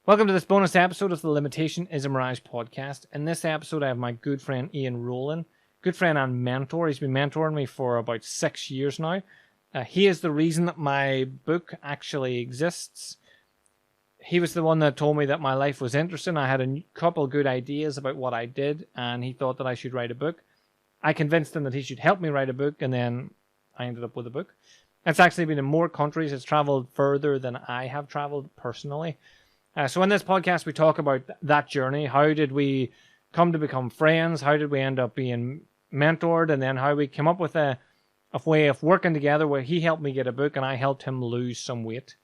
Welcome to this bonus episode of the Limitation Is A Mirage podcast. In this episode, I have my good friend Ian Rowland, good friend and mentor. He's been mentoring me for about 6 years now. He is the reason that my book actually exists. He was the one that told me that my life was interesting. I had a couple good ideas about what I did, and he thought that I should write a book. I convinced him that he should help me write a book, and then I ended up with a book. It's actually been in more countries. It's traveled further than I have traveled personally. So in this podcast, we talk about that journey. How did we come to become friends? How did we end up being mentored? And then how we came up with a way of working together where he helped me get a book and I helped him lose some weight,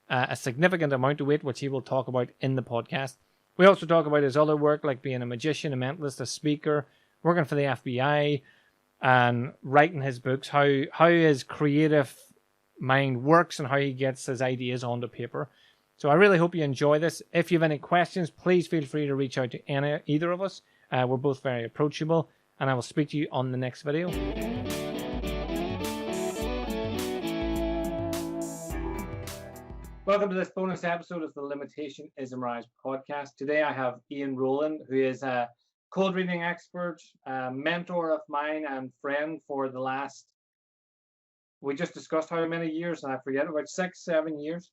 a significant amount of weight, which he will talk about in the podcast. We also talk about his other work, like being a magician, a mentalist, a speaker, working for the FBI, and writing his books, how his creative mind works and how he gets his ideas onto paper. So I really hope you enjoy this. If you have any questions, please feel free to reach out to either of us. We're both very approachable, and I will speak to you on the next video. Welcome to this bonus episode of the Limitation Is A Mirage podcast. Today I have Ian Rowland, who is a cold reading expert, a mentor of mine and friend for the last, we just discussed how many years, and I forget, about 6-7 years.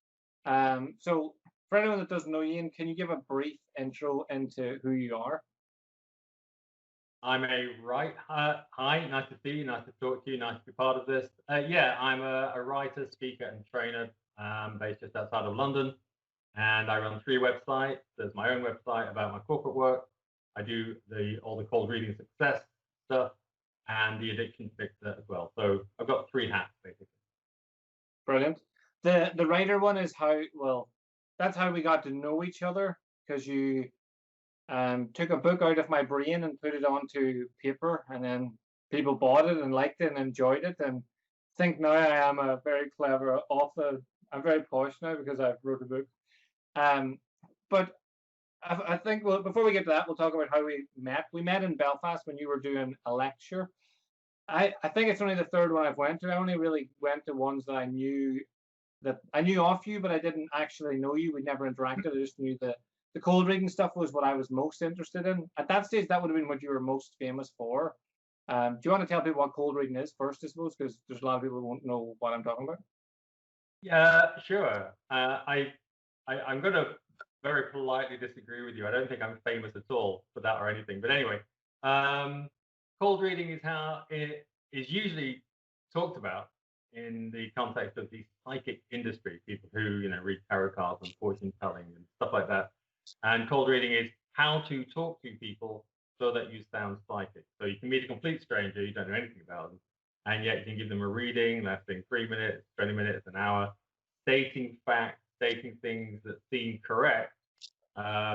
So for anyone that doesn't know Ian, can you give a brief intro into who you are? I'm hi, nice to see you, nice to talk to you, nice to be part of this. I'm a writer, speaker, and trainer based just outside of London, and I run 3 websites. There's my own website about my corporate work. I do all the cold reading success stuff and the addiction fixer as well. So I've got 3 hats basically. Brilliant. The writer one is that's how we got to know each other, because you took a book out of my brain and put it onto paper, and then people bought it and liked it and enjoyed it, and think now I am a very clever author. I'm very posh now because I've wrote a book. But I think, well, before we get to that, we'll talk about how we met. We met in Belfast when you were doing a lecture. I think it's only the 3rd one I've went to. I only really went to ones that I knew of you, but I didn't actually know you. We never interacted. I just knew the cold reading stuff was what I was most interested in. At that stage, that would have been what you were most famous for. Do you want to tell people what cold reading is first, I suppose, because there's a lot of people who won't know what I'm talking about? Yeah, sure. I'm going to very politely disagree with you. I don't think I'm famous at all for that or anything. But anyway, cold reading is how it is usually talked about in the context of the psychic industry, people who, read tarot cards and fortune telling and stuff like that. And cold reading is how to talk to people so that you sound psychic. So you can meet a complete stranger, you don't know anything about them, and yet you can give them a reading lasting 3 minutes, 20 minutes, an hour, stating facts, stating things that seem correct,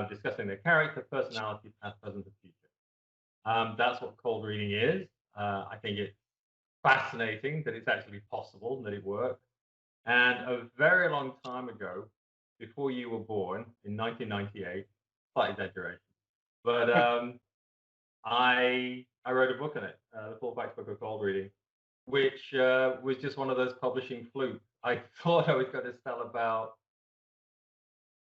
discussing their character, personality, past, present, and future. That's what cold reading is. I think it's fascinating that it's actually possible and that it works. And a very long time ago, before you were born, in 1998, slight exaggeration, but I wrote a book on it, the Full Facts Book of Cold Reading, which was just one of those publishing flukes. I thought I was going to sell about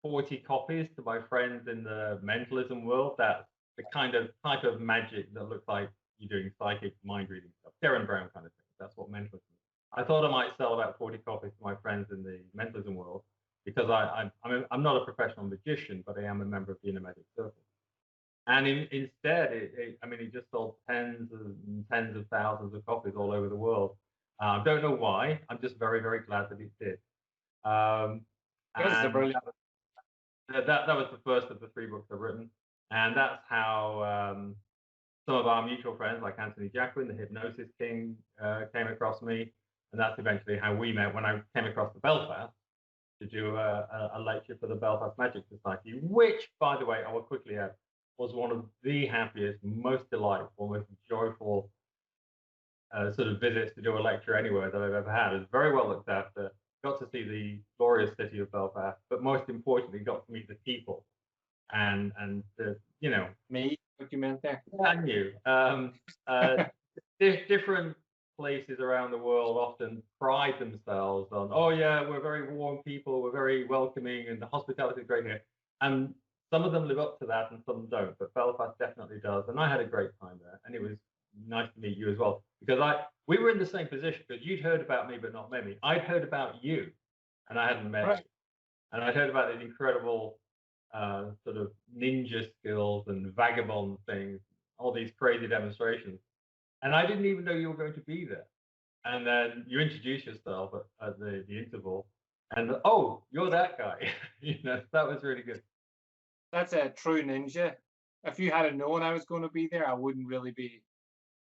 40 copies to my friends in the mentalism world. That's the kind of type of magic that looks like you're doing psychic mind reading stuff, Darren Brown kind of thing. That's what mentalism is. I thought I might sell about 40 copies to my friends in the mentalism world because I'm not a professional magician, but I am a member of the Inner Magic Circle. And instead, it just sold tens and tens of thousands of copies all over the world. I don't know why. I'm just very, very glad that it did. And that was the first of the 3 books I've written. And that's how some of our mutual friends, like Anthony Jacquin, the Hypnosis King, came across me. And that's eventually how we met when I came across the Belfast to do a lecture for the Belfast Magic Society, which, by the way, I will quickly add, was one of the happiest, most delightful, most joyful sort of visits to do a lecture anywhere that I've ever had. It was very well looked after. Got to see the glorious city of Belfast, but most importantly, got to meet the people and Me, what you meant there? And you. Different places around the world often pride themselves on, oh yeah, we're very warm people, we're very welcoming, and the hospitality is great here. And some of them live up to that and some don't, but Belfast definitely does. And I had a great time there. And it was nice to meet you as well. Because we were in the same position because you'd heard about me, but not met me. I'd heard about you and I hadn't met Right. you. And I'd heard about these incredible sort of ninja skills and vagabond things, all these crazy demonstrations. And I didn't even know you were going to be there. And then you introduce yourself at the interval, and oh, you're that guy. That was really good. That's a true ninja. If you had known I was going to be there, I wouldn't really be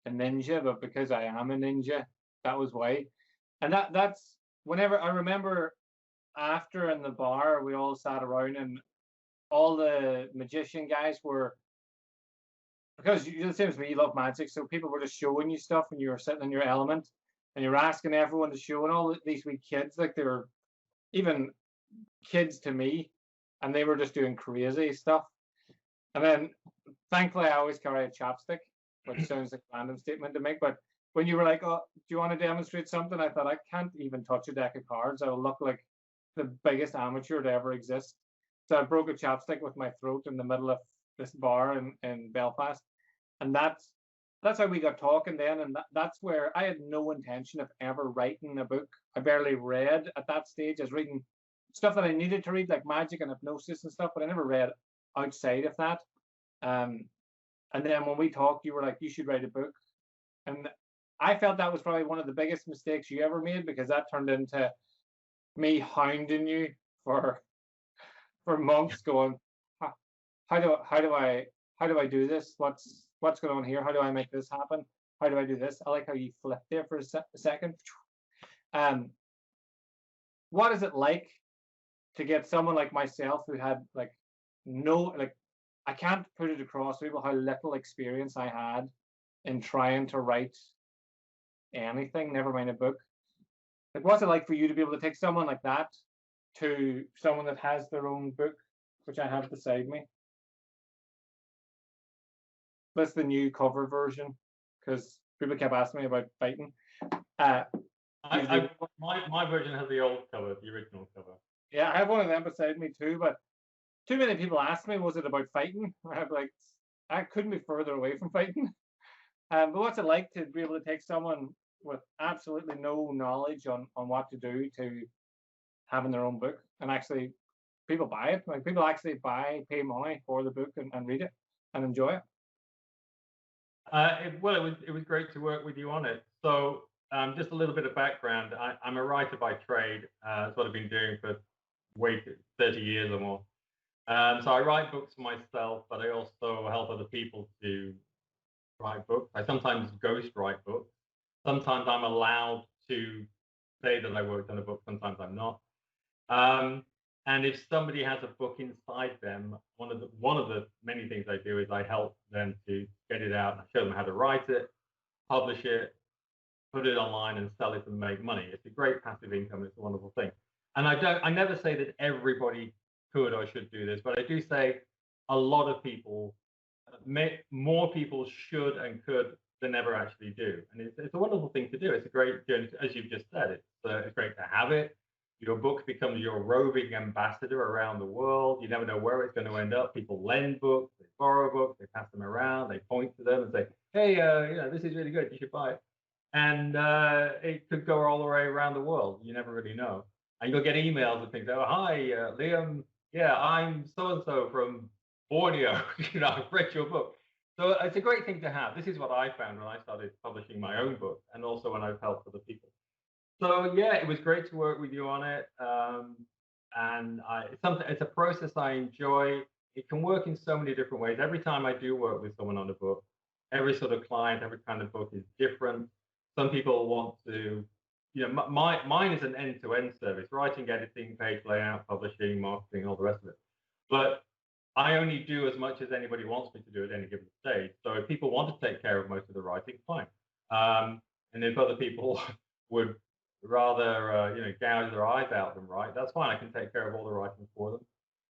a ninja, but because I am a ninja, that was why. And that's whenever I remember after in the bar, we all sat around and all the magician guys were, because you, the same as me, you love magic, so people were just showing you stuff when you were sitting in your element, and you're asking everyone to show, and all these wee kids, like they were even kids to me, and they were just doing crazy stuff. And then, thankfully, I always carry a chapstick, which sounds like a random statement to make, but when you were like, "Oh, do you want to demonstrate something?" I thought I can't even touch a deck of cards. I will look like the biggest amateur to ever exist. So I broke a chapstick with my throat in the middle of this bar in Belfast, and that's how we got talking then. And that's where I had no intention of ever writing a book. I barely read at that stage. I was reading stuff that I needed to read, like magic and hypnosis and stuff, but I never read outside of that. And then when we talked, you were like, "You should write a book," and I felt that was probably one of the biggest mistakes you ever made, because that turned into me hounding you for months, going, how do I do this? What's going on here? How do I make this happen? How do I do this? I like how you flipped there for a second. What is it like to get someone like myself who had like no, like, I can't put it across to people how little experience I had in trying to write anything, never mind a book. Like, what's it like for you to be able to take someone like that to someone that has their own book, which I have beside me? That's the new cover version, because people kept asking me about fighting. My version has the old cover, the original cover. Yeah, I have one of them beside me too, but too many people asked me, was it about fighting? I'm like, I couldn't be further away from fighting. But what's it like to be able to take someone with absolutely no knowledge on what to do to having their own book, and actually people buy it? Like, people actually pay money for the book and read it and enjoy it. It was great to work with you on it. So just a little bit of background. I'm a writer by trade. That's what I've been doing for 30 years or more. So I write books for myself, but I also help other people to write books. I sometimes ghost write books. Sometimes I'm allowed to say that I worked on a book. Sometimes I'm not. And if somebody has a book inside them, one of the many things I do is I help them to get it out. I show them how to write it, publish it, put it online, and sell it and make money. It's a great passive income. It's a wonderful thing. And I never say that everybody could or should do this, but I do say a lot of people, more people should and could than ever actually do. And it's a wonderful thing to do. It's a great journey, as you've just said. It's great to have it. Your book becomes your roving ambassador around the world. You never know where it's going to end up. People lend books, they borrow books, they pass them around, they point to them and say, "Hey, this is really good. You should buy it." And it could go all the way around the world. You never really know. And you'll get emails and things. Oh, hi, Liam. Yeah, I'm so and so from Borneo. I've read your book. So it's a great thing to have. This is what I found when I started publishing my own book, and also when I've helped other people. So yeah, it was great to work with you on it. And it's a process I enjoy. It can work in so many different ways. Every time I do work with someone on a book, every sort of client, every kind of book is different. Some people want to, mine is an end-to-end service: writing, editing, page layout, publishing, marketing, all the rest of it. But I only do as much as anybody wants me to do at any given stage. So if people want to take care of most of the writing, fine. And if other people would rather gouge their eyes out than write, that's fine. I can take care of all the writing for them,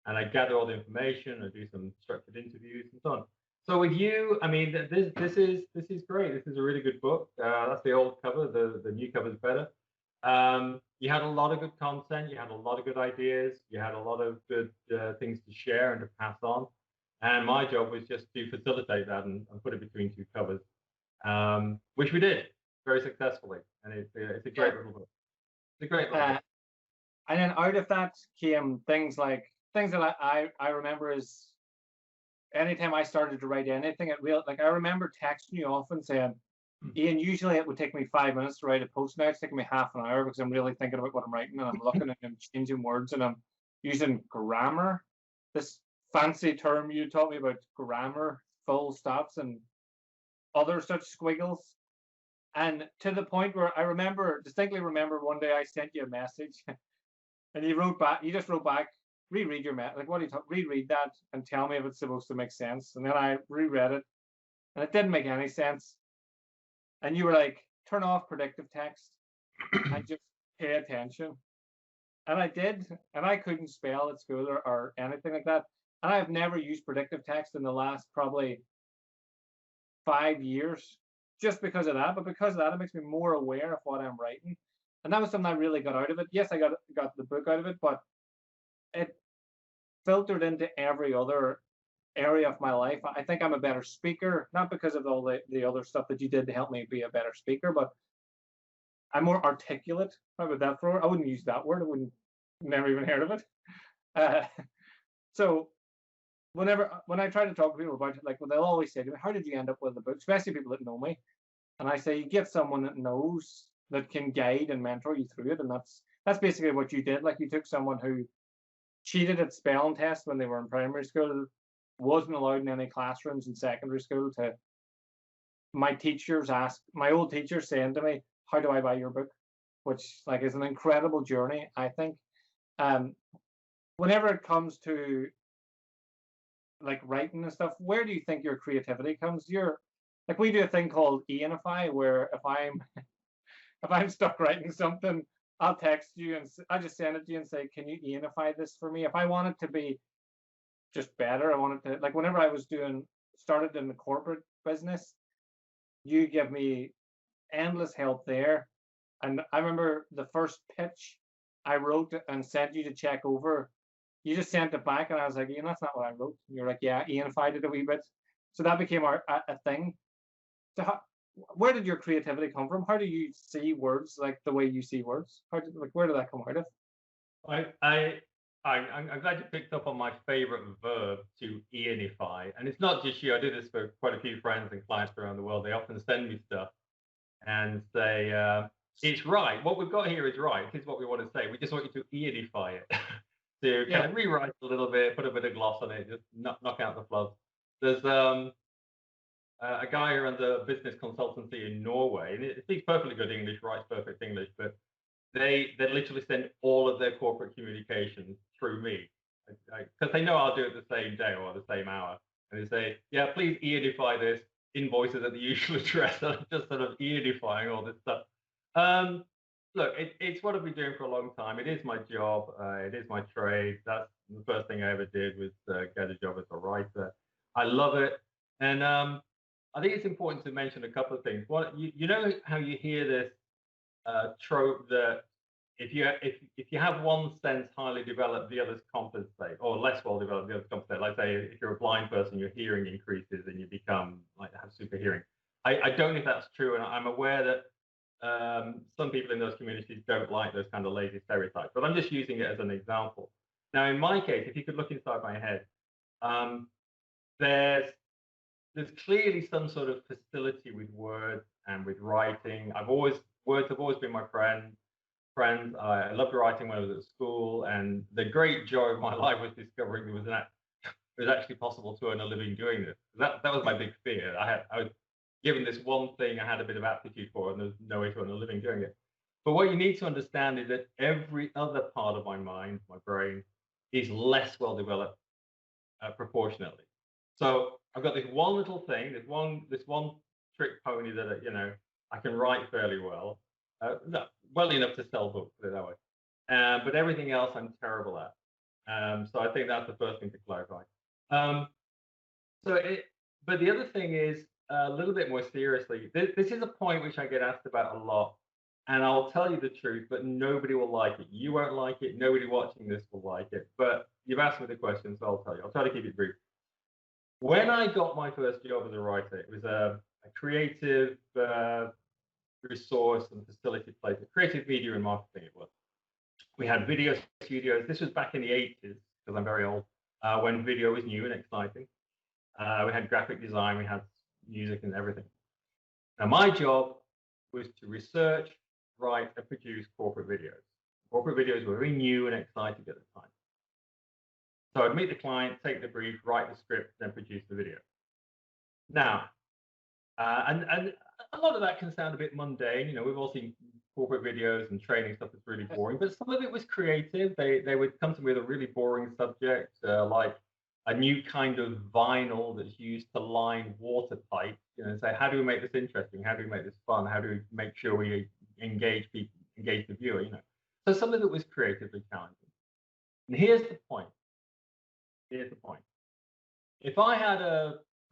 and I gather all the information and do some structured interviews and so on. So with you, I mean, this is great. This is a really good book. That's the old cover. The new cover is better. You had a lot of good content, you had a lot of good ideas, you had a lot of good things to share and to pass on. And my job was just to facilitate that and put it between two covers, which we did very successfully. And it's a Yeah. great little book. It's a great little Uh, book. and then out of that came things that I remember is anytime I started to write anything, like I remember texting you often saying, Ian, usually it would take me 5 minutes to write a post. Now it's taking me half an hour because I'm really thinking about what I'm writing and I'm looking and I'm changing words and I'm using grammar. This fancy term you taught me about grammar, full stops and other such squiggles. And to the point where distinctly remember one day I sent you a message and you just wrote back, reread your message. Like, what do you talk? Reread that and tell me if it's supposed to make sense. And then I reread it and it didn't make any sense. And you were like, turn off predictive text and just pay attention. And I did, and I couldn't spell at school or anything like that. And I've never used predictive text in the last probably 5 years just because of that. But because of that, it makes me more aware of what I'm writing. And that was something I really got out of it. Yes, I got the book out of it, but it filtered into every other area of my life. I think I'm a better speaker, not because of all the other stuff that you did to help me be a better speaker, but I'm more articulate. How about that for? I wouldn't use that word. I wouldn't never even heard of it. Uh, so when I try to talk to people about it, like they'll always say to me, "How did you end up with the book?" Especially people that know me, and I say, "You get someone that knows that can guide and mentor you through it," and that's basically what you did. Like you took someone who cheated at spelling tests when they were in primary school, wasn't allowed in any classrooms in secondary school. To my old teachers saying to me, "How do I buy your book?" Which like is an incredible journey, I think. Um, Whenever it comes to like writing and stuff, where do you think your creativity comes? You're like we do a thing called Ianify, where if I'm stuck writing something, I'll text you and I just send it to you and say, "Can you Ianify this for me?" If I want it to be just better, I want it to like whenever I was started in the corporate business, you give me endless help there. And I remember the first pitch I wrote and sent you to check over. You just sent it back, and I was like, Ian, that's not what I wrote. And you're like, yeah, Ianified it a wee bit. So that became a thing. So where did your creativity come from? How do you see words like the way you see words? Where did that come out of? I, I, I'm glad you picked up on my favorite verb to Ianify. And it's not just you. I do this for quite a few friends and clients around the world. They often send me stuff and say, it's right. What we've got here is right. Here's what we want to say. We just want you to Ianify it. To kind Yeah, of rewrite a little bit, put a bit of gloss on it, just knock out the fluff. There's a guy who runs a business consultancy in Norway, and he speaks perfectly good English, writes perfect English, but they literally send all of their corporate communications through me because they know I'll do it the same day or the same hour, and they say, "Yeah, please Ianify this invoices at the usual address." And I'm just sort of Ianifying all this stuff. Um, Look, it's what I've been doing for a long time. It is my job. It is my trade. That's the first thing I ever did was get a job as a writer. I love it, and I think it's important to mention a couple of things. One, you know how you hear this trope that if you have one sense highly developed, the others compensate, or less well developed, the others compensate. Like say, if you're a blind person, your hearing increases and you become like have super hearing. I don't know if that's true, and I'm aware that some people in those communities don't like those kind of lazy stereotypes. But I'm just using it as an example. Now, in my case, if you could look inside my head, um, there's there's clearly some sort of facility with words and with writing. Words have always been my friends. I loved writing when I was at school, and the great joy of my life was discovering it was actually possible to earn a living doing this. That was my big fear. I was given this one thing I had a bit of aptitude for, and there's no way to earn a living doing it. But what you need to understand is that every other part of my mind, my brain, is less well developed proportionately. So I've got this one little thing, this one trick pony that I can write fairly well, no, well enough to sell books, put it that way. But everything else I'm terrible at. So I think that's the first thing to clarify. Um, so it, but the other thing is a little bit more seriously. This is a point which I get asked about a lot, And I'll tell you the truth, but nobody will like it. You won't like it. Nobody watching this will like it. But you've asked me the question, so I'll tell you. I'll try to keep it brief. When I got my first job as a writer, it was a creative resource and facility place, a creative media and marketing it was. We had video studios. This was back in the 80s, because I'm very old, when video was new and exciting. We had graphic design, we had music and everything. Now, my job was to research, write, and produce corporate videos. Corporate videos were very new and exciting at the time. So I'd meet the client, take the brief, write the script, then produce the video. Now, and a lot of that can sound a bit mundane. You know, we've all seen corporate videos and training stuff that's really boring, but some of it was creative. They would come to me with a really boring subject, like a new kind of vinyl that's used to line water pipes, you know, and say, how do we make this interesting? How do we make this fun? How do we make sure we engage people, engage the viewer, you know? So some of it was creatively challenging. And here's the point. Here's the point. If I had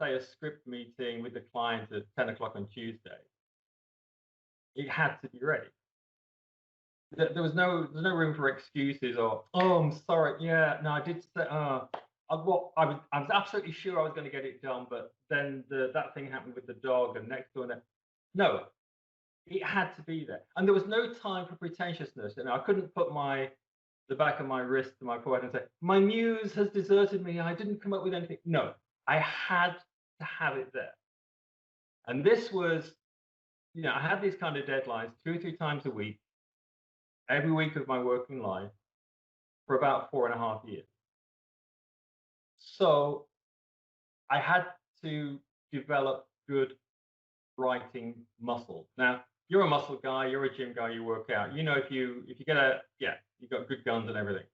say a script meeting with the client at 10 o'clock on Tuesday, it had to be ready. There was no room for excuses or, oh, I'm sorry, yeah, no, I did say, I was absolutely sure I was going to get it done, but then that thing happened with the dog and next door. No, it had to be there, and there was no time for pretentiousness. And I couldn't put the back of my wrist to my forehead and say, my muse has deserted me. I didn't come up with anything. No, I had to have it there. And this was, you know, I had these kind of deadlines 2 or 3 times a week, every week of my working life for about 4.5 years. So I had to develop good writing muscle. Now, you're a muscle guy, you're a gym guy, you work out. You know, if you get you've got good guns and everything.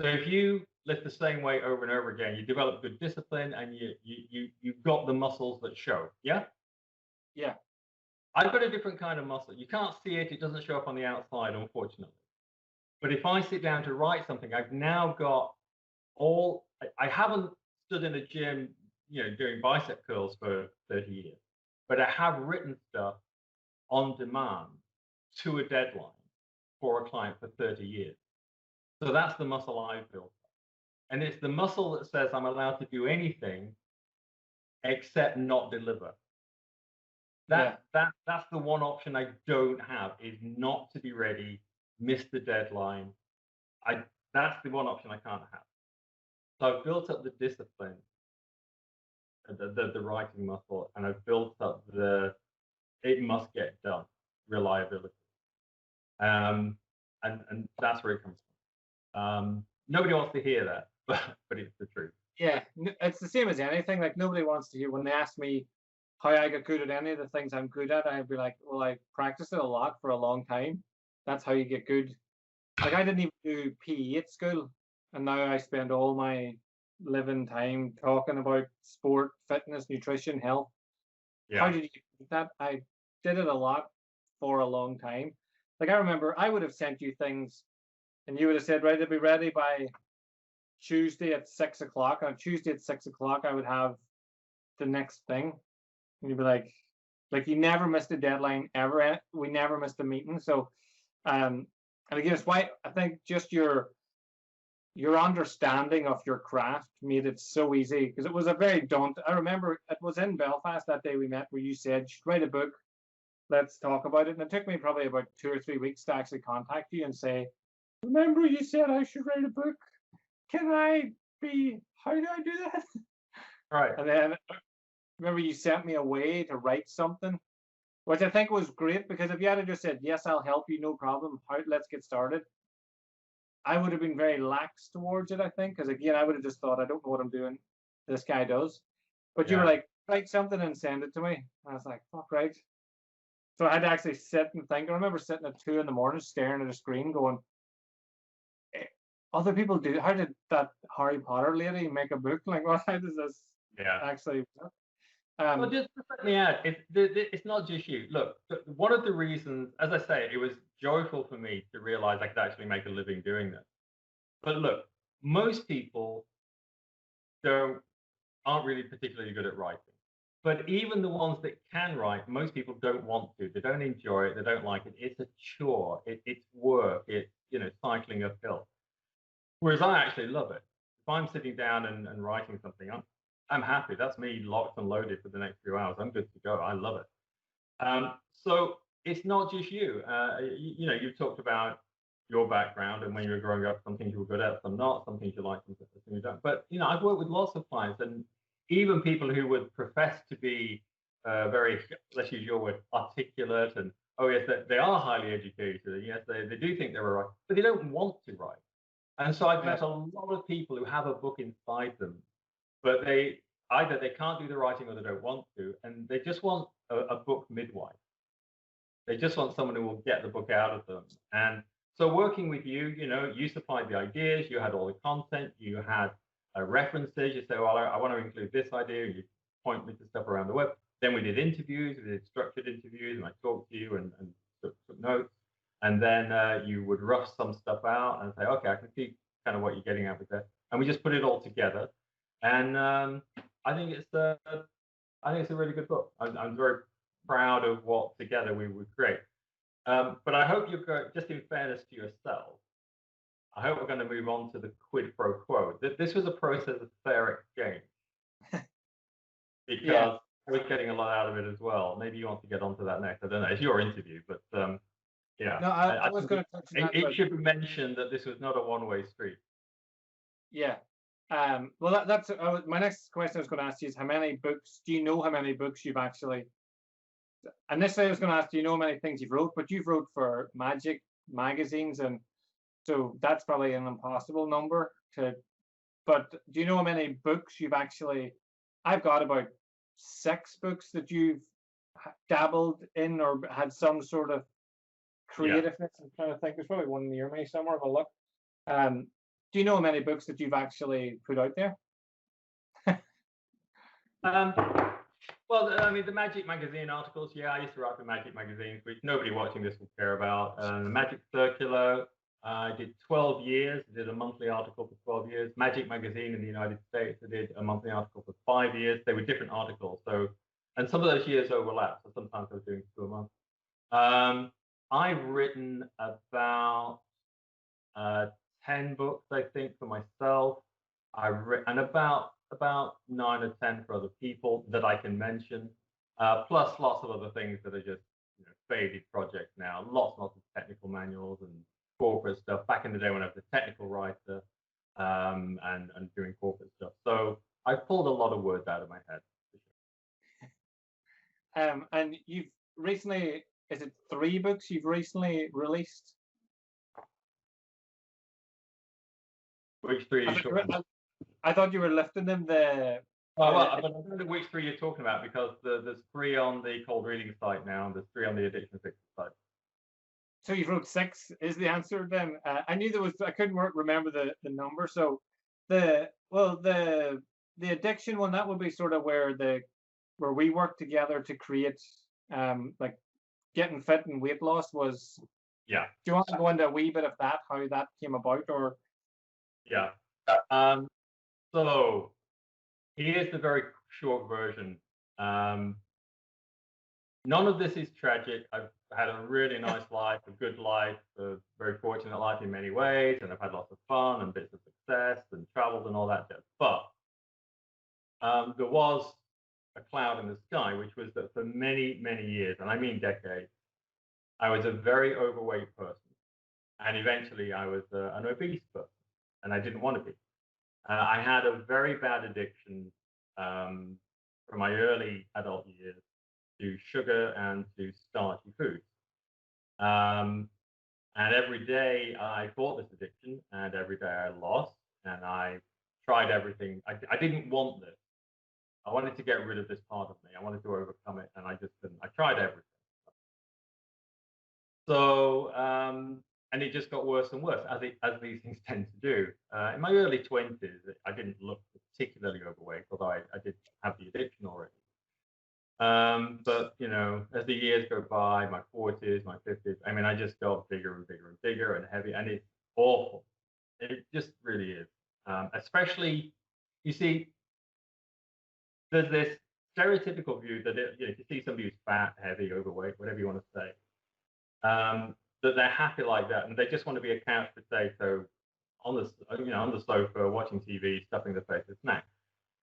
So if you lift the same weight over and over again, you develop good discipline and you've got the muscles that show. Yeah? Yeah. I've got a different kind of muscle. You can't see it, it doesn't show up on the outside, unfortunately. But if I sit down to write something, I've now got I haven't stood in a gym, you know, doing bicep curls for 30 years, but I have written stuff on demand to a deadline for a client for 30 years. So that's the muscle I've built. And it's the muscle that says I'm allowed to do anything except not deliver. That's the one option I don't have, is not to be ready, miss the deadline. That's the one option I can't have. So I've built up the discipline, the writing muscle, and I've built up it must get done reliability. And that's where it comes from. Nobody wants to hear that, but it's the truth. Yeah, it's the same as anything. Like, nobody wants to hear when they ask me how I got good at any of the things I'm good at. I'd be like, well, I practiced it a lot for a long time. That's how you get good. Like, I didn't even do PE at school, and now I spend all my living time talking about sport, fitness, nutrition, health. Yeah. How did you do that? I did it a lot for a long time. Like, I remember I would have sent you things, and you would have said, right, it'll be ready by Tuesday at 6 o'clock. On Tuesday at 6 o'clock, I would have the next thing. And you'd be like you never missed a deadline ever. We never missed a meeting. So, and again, it's why I think just your understanding of your craft made it so easy, because it was a very daunting. I remember it was in Belfast that day we met where you said, write a book, let's talk about it. And it took me probably about 2 or 3 weeks to actually contact you and say, remember you said I should write a book? How do I do that? Right. And then remember you sent me away to write something, which I think was great, because if you had just said, yes, I'll help you, no problem, let's get started, I would have been very lax towards it, I think, because again, I would have just thought, I don't know what I'm doing. This guy does. But you were like, write something and send it to me. And I was like, fuck, right. So I had to actually sit and think. I remember sitting at 2 a.m. staring at a screen going, other people do. How did that Harry Potter lady make a book? Like, well, how does this actually work? Well, just let me add, it's not just you. Look, one of the reasons, as I say, it was joyful for me to realize I could actually make a living doing this. But look, most people aren't really particularly good at writing. But even the ones that can write, most people don't want to. They don't enjoy it. They don't like it. It's a chore. It's work. It's, cycling uphill. Whereas I actually love it. If I'm sitting down and writing something, I'm happy. That's me locked and loaded for the next few hours. I'm good to go. I love it. So it's not just you. You've talked about your background and when you were growing up, some things you were good at, some not, some things you like, some things you don't. But I've worked with lots of clients, and even people who would profess to be very, let's use your word, articulate, and oh yes, they are highly educated, and yes, they do think they're right, but they don't want to write. And so I've met a lot of people who have a book inside them, but either they can't do the writing or they don't want to, and they just want a book midwife. They just want someone who will get the book out of them. And so working with you, you supplied the ideas, you had all the content, you had references. You say, well, I want to include this idea. You point me to stuff around the web. Then we did interviews, we did structured interviews, and I talked to you and took notes. And then you would rough some stuff out and say, okay, I can see kind of what you're getting at with that. And we just put it all together. And I think it's a really good book. I'm very proud of what together we would create. But I hope just in fairness to yourself, I hope we're going to move on to the quid pro quo. This was a process of fair exchange because I was getting a lot out of it as well. Maybe you want to get onto that next. I don't know. It's your interview, but yeah. No, I was going to touch on that. It should be mentioned that this was not a one-way street. Yeah. Well, that's my next question I was going to ask you is how many books, do you know how many books you've actually, initially I was going to ask, do you know how many things you've wrote, but you've wrote for Magic magazines, and so that's probably an impossible number but do you know how many books you've actually, I've got about 6 books that you've dabbled in or had some sort of creativeness. I'm trying to think, there's probably one near me somewhere, but look. Do you know how many books that you've actually put out there? Well, I mean, the Magic Magazine articles, I used to write for Magic Magazine, which nobody watching this will care about. The Magic Circular, I did 12 years. I did a monthly article for 12 years. Magic Magazine in the United States, I did a monthly article for 5 years. They were different articles. So, and some of those years overlap. So sometimes I was doing 2 a month. I've written about 10 books, I think, for myself. I've written about 9 or 10 for other people that I can mention, plus lots of other things that are just faded projects now. Lots and lots of technical manuals and corporate stuff. Back in the day when I was a technical writer and doing corporate stuff. So I pulled a lot of words out of my head. And you've recently, is it 3 books you've recently released? Which 3 are you talking about? I thought you were lifting them. Well, I don't know which 3 you're talking about because there's 3 on the cold reading site now, and there's 3 on the addiction fix site. So you wrote 6 is the answer then. I knew there was, I couldn't remember the number. So the addiction one, that would be sort of where we work together to create like getting fit and weight loss was. Yeah. Do you want to go into a wee bit of that, how that came about, or? Yeah. So here's the very short version. None of this is tragic. I've had a really nice life, a good life, a very fortunate life in many ways, and I've had lots of fun and bits of success and traveled and all that jazz. But there was a cloud in the sky, which was that for many, many years, and I mean decades, I was a very overweight person. And eventually I was an obese person, and I didn't want to be. I had a very bad addiction from my early adult years to sugar and to starchy foods. And every day I fought this addiction, and every day I lost, and I tried everything. I didn't want this. I wanted to get rid of this part of me. I wanted to overcome it, and I just couldn't. I tried everything. So, and it just got worse and worse, as these things tend to do. In my early 20s, I didn't look particularly overweight, although I did have the addiction already. But as the years go by, my 40s, my 50s, I mean, I just got bigger and bigger and bigger and heavy, and it's awful. It just really is. Especially, you see, there's this stereotypical view that if you see somebody who's fat, heavy, overweight, whatever you want to say, that they're happy like that, and they just want to be a couch potato on the sofa watching TV, stuffing their face with snacks.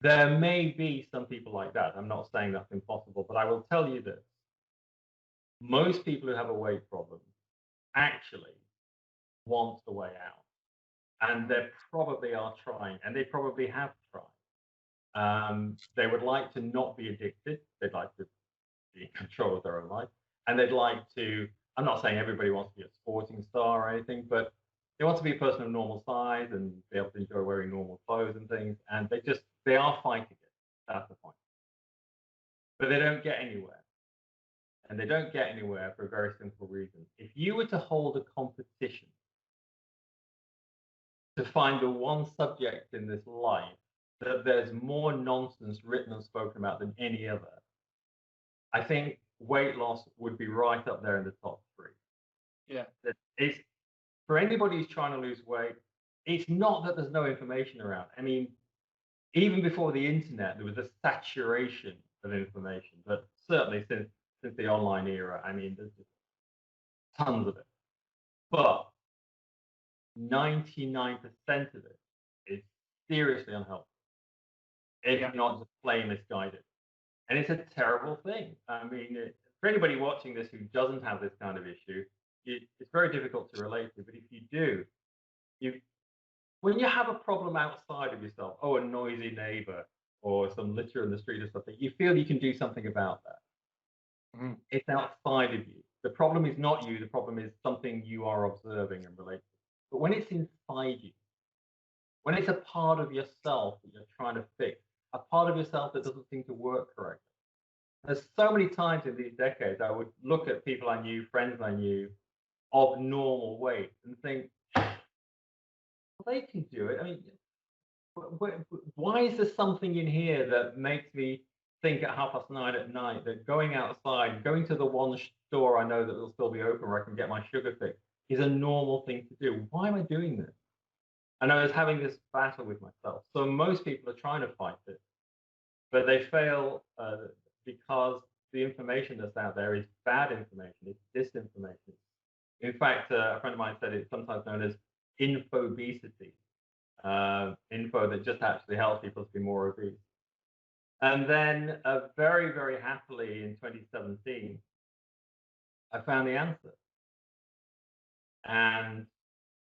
There may be some people like that. I'm not saying that's impossible, but I will tell you this: most people who have a weight problem actually want the way out, and they probably are trying, and they probably have tried. They would like to not be addicted. They'd like to be in control of their own life, and they'd like to. I'm not saying everybody wants to be a sporting star or anything, but they want to be a person of normal size and be able to enjoy wearing normal clothes and things. And they are fighting it. That's the point. But they don't get anywhere. And they don't get anywhere for a very simple reason. If you were to hold a competition to find the one subject in this life that there's more nonsense written and spoken about than any other, I think weight loss would be right up there in the top three. Yeah. It's for anybody who's trying to lose weight, it's not that there's no information around. I mean, even before the internet, there was a saturation of information, but certainly since the online era, I mean, there's just tons of it. But 99% of it is seriously unhelpful, if not just plain misguided. And it's a terrible thing. I mean, for anybody watching this who doesn't have this kind of issue, it's very difficult to relate to. But if you do, when you have a problem outside of yourself, a noisy neighbor or some litter in the street or something, you feel you can do something about that. Mm-hmm. It's outside of you. The problem is not you. The problem is something you are observing and relating. But when it's inside you, when it's a part of yourself that you're trying to fix, a part of yourself that doesn't seem to work correctly. There's so many times in these decades I would look at people I knew, friends I knew, of normal weight and think, well, they can do it. I mean, why is there something in here that makes me think at 9:30 at night that going outside, going to the one store I know that will still be open where I can get my sugar fix is a normal thing to do? Why am I doing this? And I was having this battle with myself. So most people are trying to fight it, but they fail because the information that's out there is bad information. It's disinformation. In fact, a friend of mine said it's sometimes known as infobesity, info that just actually helps people to be more obese. And then very, very happily in 2017, I found the answer. And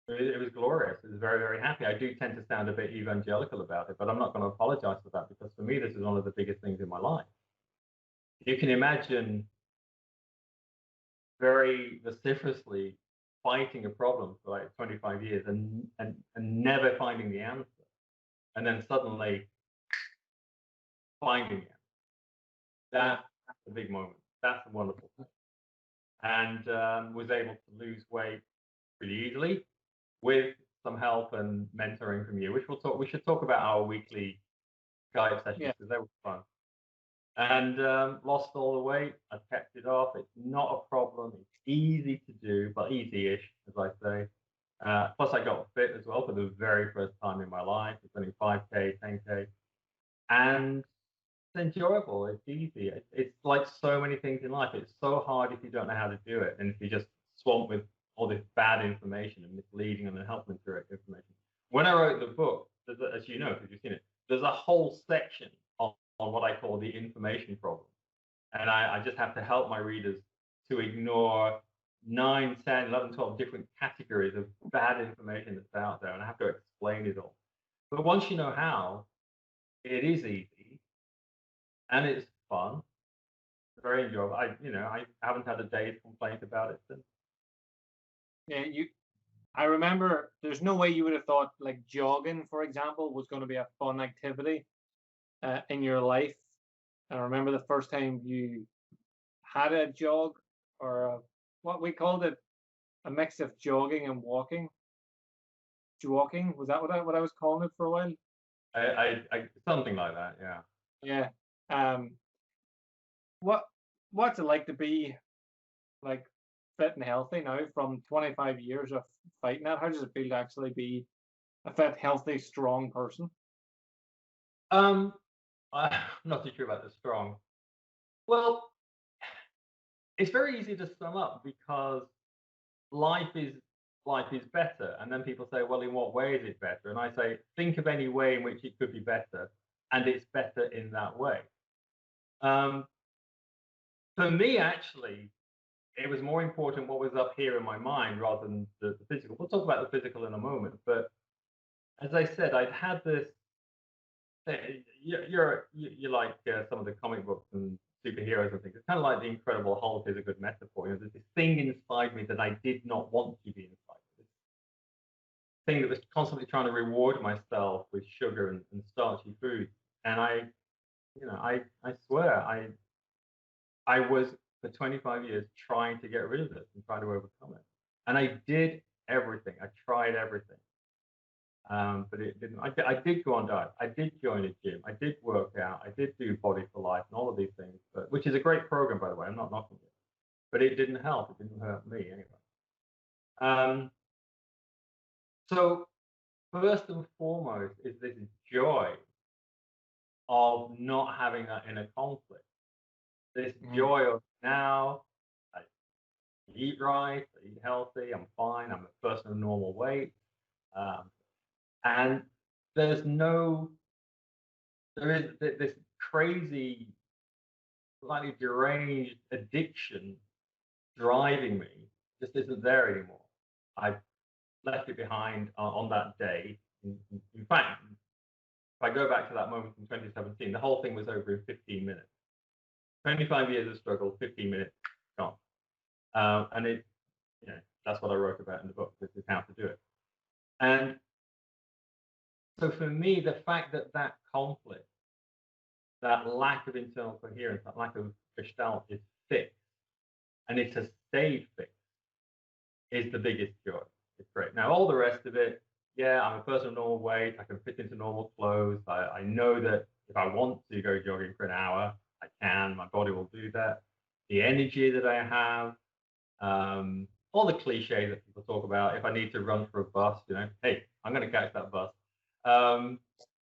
it was glorious. It was very, very happy. I do tend to sound a bit evangelical about it, but I'm not going to apologize for that because for me, this is one of the biggest things in my life. You can imagine very vociferously fighting a problem for like 25 years and never finding the answer. And then suddenly finding it. That's a big moment. That's a wonderful thing. And was able to lose weight pretty easily with some help and mentoring from you, which we should talk about our weekly Skype sessions because they were fun. And lost all the weight. I kept it off. It's not a problem. It's easy to do, but easy-ish, as I say. Plus, I got fit as well for the very first time in my life. It's only 5K, 10K. And it's enjoyable. It's easy. It's like so many things in life. It's so hard if you don't know how to do it. And if you're just swamped with all this bad information and misleading and unhelpful information. When I wrote the book, as you know, because you've seen it, there's a whole section on what I call the information problem. And I just have to help my readers to ignore 9, 10, 11, 12 different categories of bad information that's out there. And I have to explain it all. But once you know how, it is easy and it's fun. Very enjoyable. I haven't had a day's complaint about it since. Yeah, I remember there's no way you would have thought like jogging, for example, was going to be a fun activity in your life. I remember the first time you had a jog, or what we called it, a mix of jogging and walking. Jawalking, was that what I was calling it for a while? I something like that, yeah. Yeah. What's it like to be like fit and healthy now from 25 years of fighting that? How does it feel to actually be a fit, healthy, strong person? I'm not too sure about the strong. Well, it's very easy to sum up because life is life is better, and then people say, well, in what way is it better? And I say, think of any way in which it could be better, and it's better in that way. Um, for me, actually, it was more important what was up here in my mind rather than the physical. We'll talk about the physical in a moment, but as I said, I'd had this. You like some of the comic books and superheroes and things. It's kind of like the Incredible Hulk is a good metaphor. You know, there's this thing inside me that I did not want to be inside me. This thing that was constantly trying to reward myself with sugar and starchy food. And I swear, I was for 25 years trying to get rid of this and trying to overcome it. And I did everything. I tried everything. But it didn't. I did go on diet. I did join a gym. I did work out. I did do Body for Life and all of these things, but which is a great program, by the way. I'm not knocking it, but it didn't help. It didn't hurt me anyway. Um, so first and foremost is this joy of not having that inner conflict. This joy of now I eat right, I eat healthy, I'm fine, I'm a person of normal weight, um, and there's no there is this crazy, slightly deranged addiction driving me just isn't there anymore. I left it behind on that day. In fact, if I go back to that moment in 2017, the whole thing was over in 15 minutes. 25 years of struggle, 15 minutes gone. And that's what I wrote about in the book. This is how to do it. And so for me, the fact that that conflict, that lack of internal coherence, that lack of gestalt is fixed, and it's a stayed fix, is the biggest joy. It's great. Now, all the rest of it, yeah, I'm a person of normal weight. I can fit into normal clothes. I know that if I want to go jogging for an hour, I can. My body will do that. The energy that I have, all the cliches that people talk about. If I need to run for a bus, hey, I'm going to catch that bus.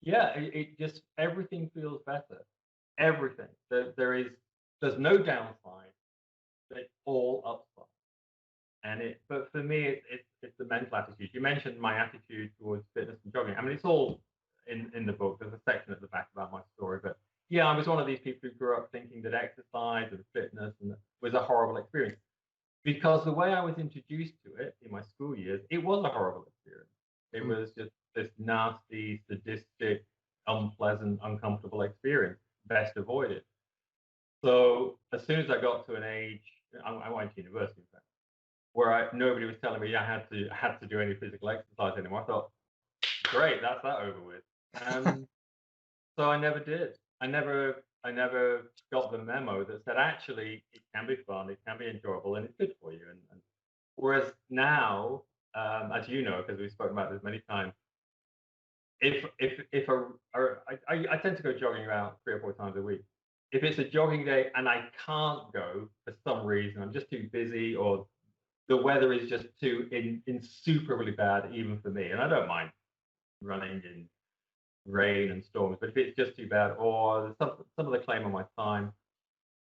Yeah, it just everything feels better. Everything. There's no downside. It's all upside. But for me, it's the mental attitude. You mentioned my attitude towards fitness and jogging. I mean, it's all in the book. There's a section at the back about my story. But yeah, I was one of these people who grew up thinking that exercise and fitness was a horrible experience because the way I was introduced to it in my school years, it was a horrible experience. It was just this nasty, sadistic, unpleasant, uncomfortable experience. Best avoided. So as soon as I got to an age, I went to university, in fact, where nobody was telling me I had to do any physical exercise anymore. I thought, great, that's that over with. And so I never did. I never got the memo that said actually it can be fun, it can be enjoyable, and it's good for you. And whereas now, as you know, because we've spoken about this many times, if I tend to go jogging about 3 or 4 times a week. If it's a jogging day and I can't go for some reason, I'm just too busy or the weather is just too insuperably bad even for me, and I don't mind running in rain and storms, but if it's just too bad or some of the claim on my time,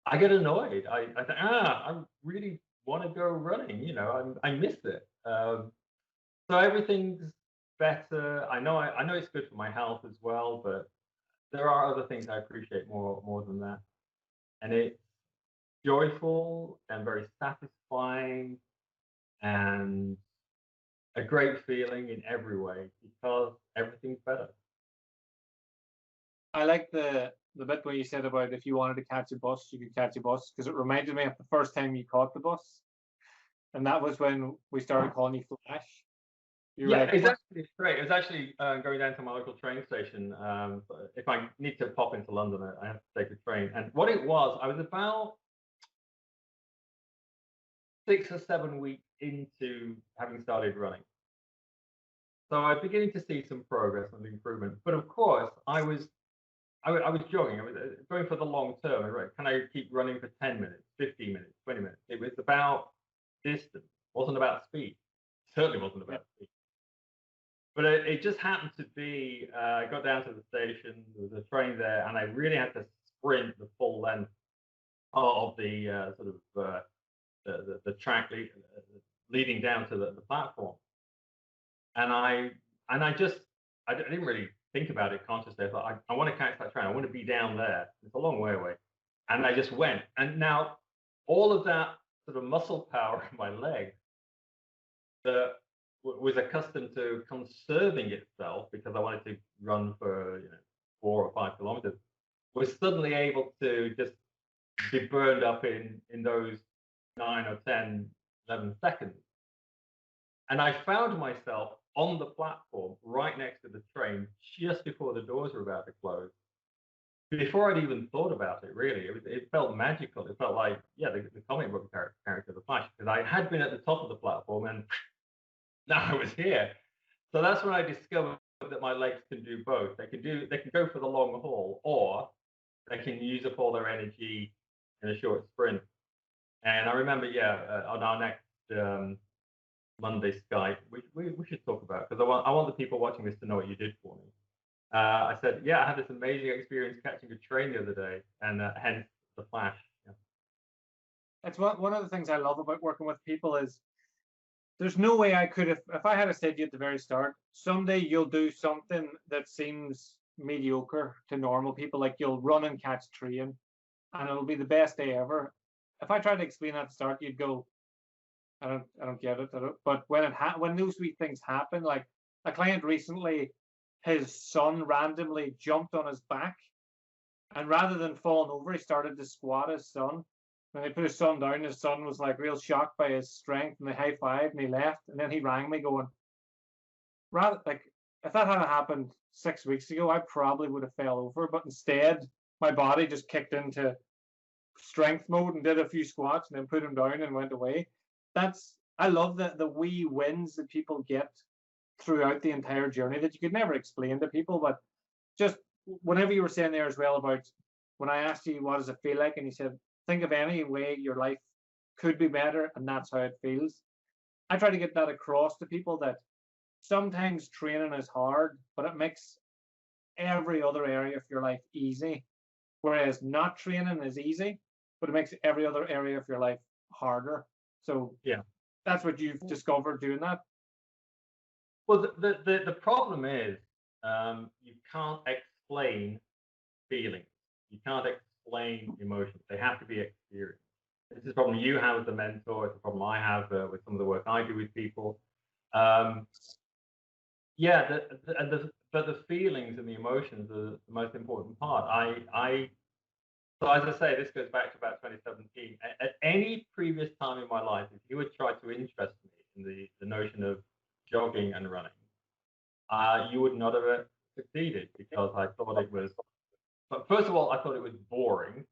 I get annoyed. I think I really want to go running. I miss it. So everything's better. I know it's good for my health as well, but there are other things I appreciate more than that, and it's joyful and very satisfying and a great feeling in every way because everything's better. I like the bit where you said about if you wanted to catch a bus, you could catch a bus because it reminded me of the first time you caught the bus, and that was when we started calling you Flash. You were Yeah, like, it's actually great. It was actually going down to my local train station. If I need to pop into London, I have to take a train. And what it was, I was about 6 or 7 weeks into having started running. So I was beginning to see some progress and improvement. But of course, I was jogging. I was going for the long term. Right? Can I keep running for 10 minutes, 15 minutes, 20 minutes? It was about distance. It wasn't about speed. Certainly wasn't yeah. about speed. But it just happened to be, I got down to the station, there was a train there, and I really had to sprint the full length of the sort of the track leading down to the platform. And I just, I didn't really think about it consciously. I thought, I want to catch that train. I want to be down there. It's a long way away. And I just went. And now all of that sort of muscle power in my leg that was accustomed to conserving itself because I wanted to run for 4 or 5 kilometers, was suddenly able to just be burned up in those 9 or 10, 11 seconds. And I found myself on the platform right next to the train just before the doors were about to close. Before I'd even thought about it, really, it felt magical. It felt like, yeah, the comic book character, the Flash, because I had been at the top of the platform and now I was here. So that's when I discovered that my legs can do both. They can go for the long haul, or they can use up all their energy in a short sprint. And I remember, on our next Monday Skype, we should talk about, because I want the people watching this to know what you did for me. I said, yeah, I had this amazing experience catching a train the other day, and hence the Flash. Yeah. That's one of the things I love about working with people is there's no way I could have, if I had said to you at the very start, someday you'll do something that seems mediocre to normal people, like you'll run and catch train, and it'll be the best day ever. If I tried to explain that at the start, you'd go, I don't get it. But when those wee things happen, like a client recently, his son randomly jumped on his back, and rather than falling over, he started to squat his son. When they put his son down, his son was like real shocked by his strength, and they high-fived, and he left. And then he rang me going, rather like if that hadn't happened 6 weeks ago, I probably would have fell over. But instead, my body just kicked into strength mode and did a few squats, and then put him down and went away. I love the wee wins that people get throughout the entire journey that you could never explain to people. But just whenever you were saying there as well about when I asked you what does it feel like, and you said think of any way your life could be better, and that's how it feels. I try to get that across to people that sometimes training is hard, but it makes every other area of your life easy. Whereas not training is easy, but it makes every other area of your life harder. So Yeah, that's what you've discovered doing that. well, the problem is you can't explain feelings. You can't explain emotions. They have to be experienced. This is a problem you have as a mentor. It's a problem I have with some of the work I do with people. Yeah, but the feelings and the emotions are the most important part. So as I say, this goes back to about 2017. At any previous time in my life, if you had tried to interest me in the notion of jogging and running, you would not have succeeded, because I thought it was. But first of all, I thought it was boring.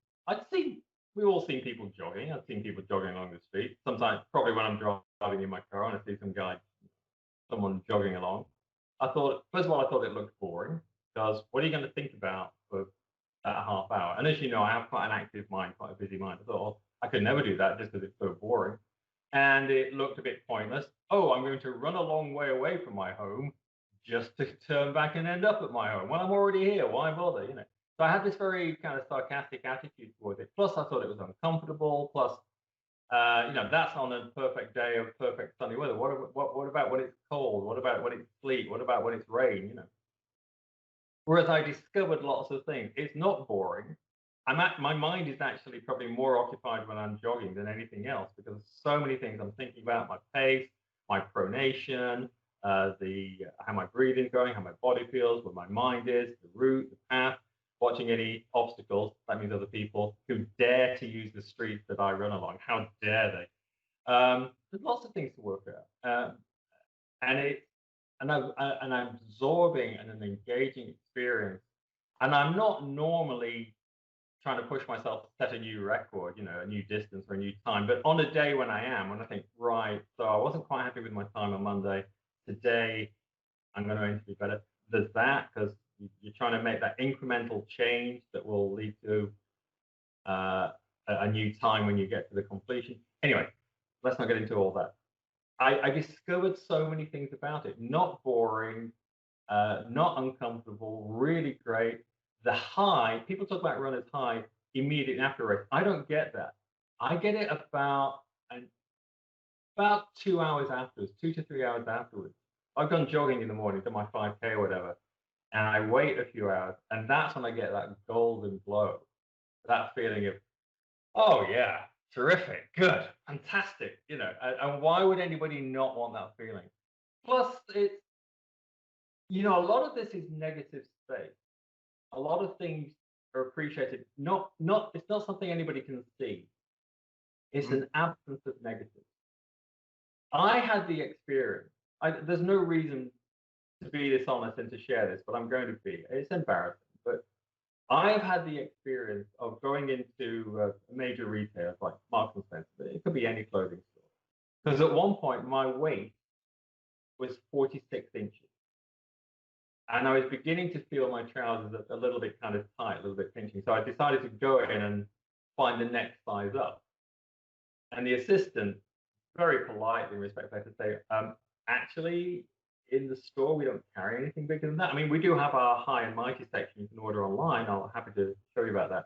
We've all seen people jogging. I've seen people jogging along the street. Sometimes, probably when I'm driving in my car and I see someone jogging along. First of all, I thought it looked boring, because what are you going to think about for that half hour? And as you know, I have quite an active mind, quite a busy mind. I thought, oh, I could never do that just because it's so boring. And it looked a bit pointless. Oh, I'm going to run a long way away from my home just to turn back and end up at my home. Well, I'm already here. Why bother? So I had this very kind of sarcastic attitude towards it. Plus, I thought it was uncomfortable. Plus, that's on a perfect day of perfect sunny weather. What about when it's cold? What about when it's sleet? What about when it's rain? Whereas I discovered lots of things. It's not boring. My mind is actually probably more occupied when I'm jogging than anything else, because there's so many things I'm thinking about: my pace, my pronation, how my breathing's going, how my body feels, where my mind is, the route, the path, watching any obstacles. That means other people who dare to use the streets that I run along. How dare they? There's lots of things to work out, and I'm absorbing and an engaging experience. And I'm not normally trying to push myself to set a new record, a new distance or a new time. But on a day when I think, right, so I wasn't quite happy with my time on Monday. Today, I'm going to aim to be better. There's that, because you're trying to make that incremental change that will lead to a new time when you get to the completion. Anyway, let's not get into all that. I discovered so many things about it. Not boring, not uncomfortable, really great. The high, people talk about runner's high immediately after a race. I don't get that. I get it about 2 hours afterwards, 2 to 3 hours afterwards. I've gone jogging in the morning, done my 5K or whatever, and I wait a few hours, and that's when I get that golden glow, that feeling of, oh yeah, terrific, good, fantastic, and why would anybody not want that feeling? Plus, it's, a lot of this is negative space. A lot of things are appreciated. It's not something anybody can see. It's an absence of negative. I had the experience. There's no reason to be dishonest and to share this, but I'm going to be. It's embarrassing, but I've had the experience of going into a major retailer like Marks and Spencer. It could be any clothing store. Because at one point, my waist was 46 inches. And I was beginning to feel my trousers a little bit kind of tight, a little bit pinching. So I decided to go in and find the next size up. And the assistant, very politely and respectfully, had to say, actually, in the store, we don't carry anything bigger than that. I mean, we do have our high and mighty section you can order online. I'm happy to show you about that.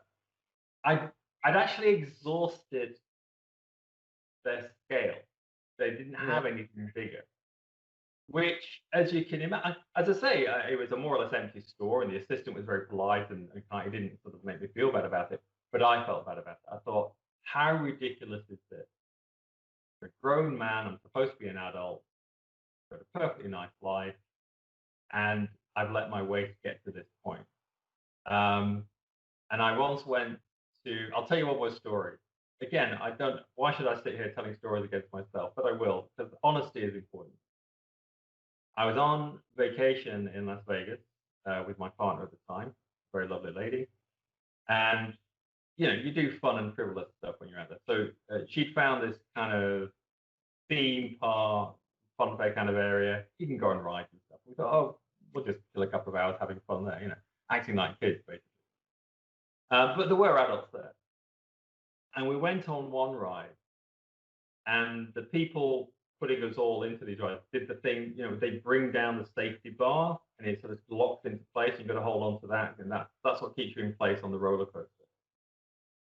I'd actually exhausted their scale. They didn't have anything bigger. Which, as you can imagine, as I say, it was a more or less empty store, and the assistant was very polite and kind of didn't sort of make me feel bad about it. But I felt bad about it. I thought, how ridiculous is this? I'm a grown man, I'm supposed to be an adult, got a perfectly nice life, and I've let my waist get to this point. And I once went to, I'll tell you one more story. Again, why should I sit here telling stories against myself? But I will, because honesty is important. I was on vacation in Las Vegas with my partner at the time, very lovely lady. And, you do fun and frivolous stuff when you're out there. So she'd found this kind of theme park, fun fair kind of area. You can go and ride and stuff. We thought, oh, we'll just kill a couple of hours having fun there, acting like kids, basically. But there were adults there. And we went on one ride. And the people putting us all into these rides did the thing, they bring down the safety bar and it sort of locks into place. You've got to hold on to that. And that's what keeps you in place on the roller coaster.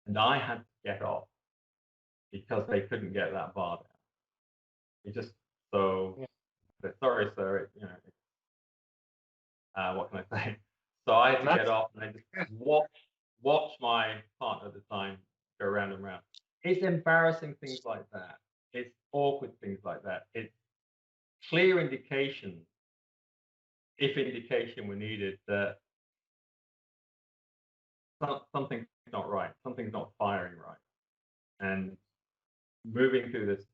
And I had to get off because they couldn't get that bar down. It just, sorry, sir, what can I say? So I had to get off and I just watch my partner at the time go round and round. It's embarrassing things like that. It's awkward things like that. It's clear indication, if indication were needed, that something's not right. Something's not firing right. And moving through this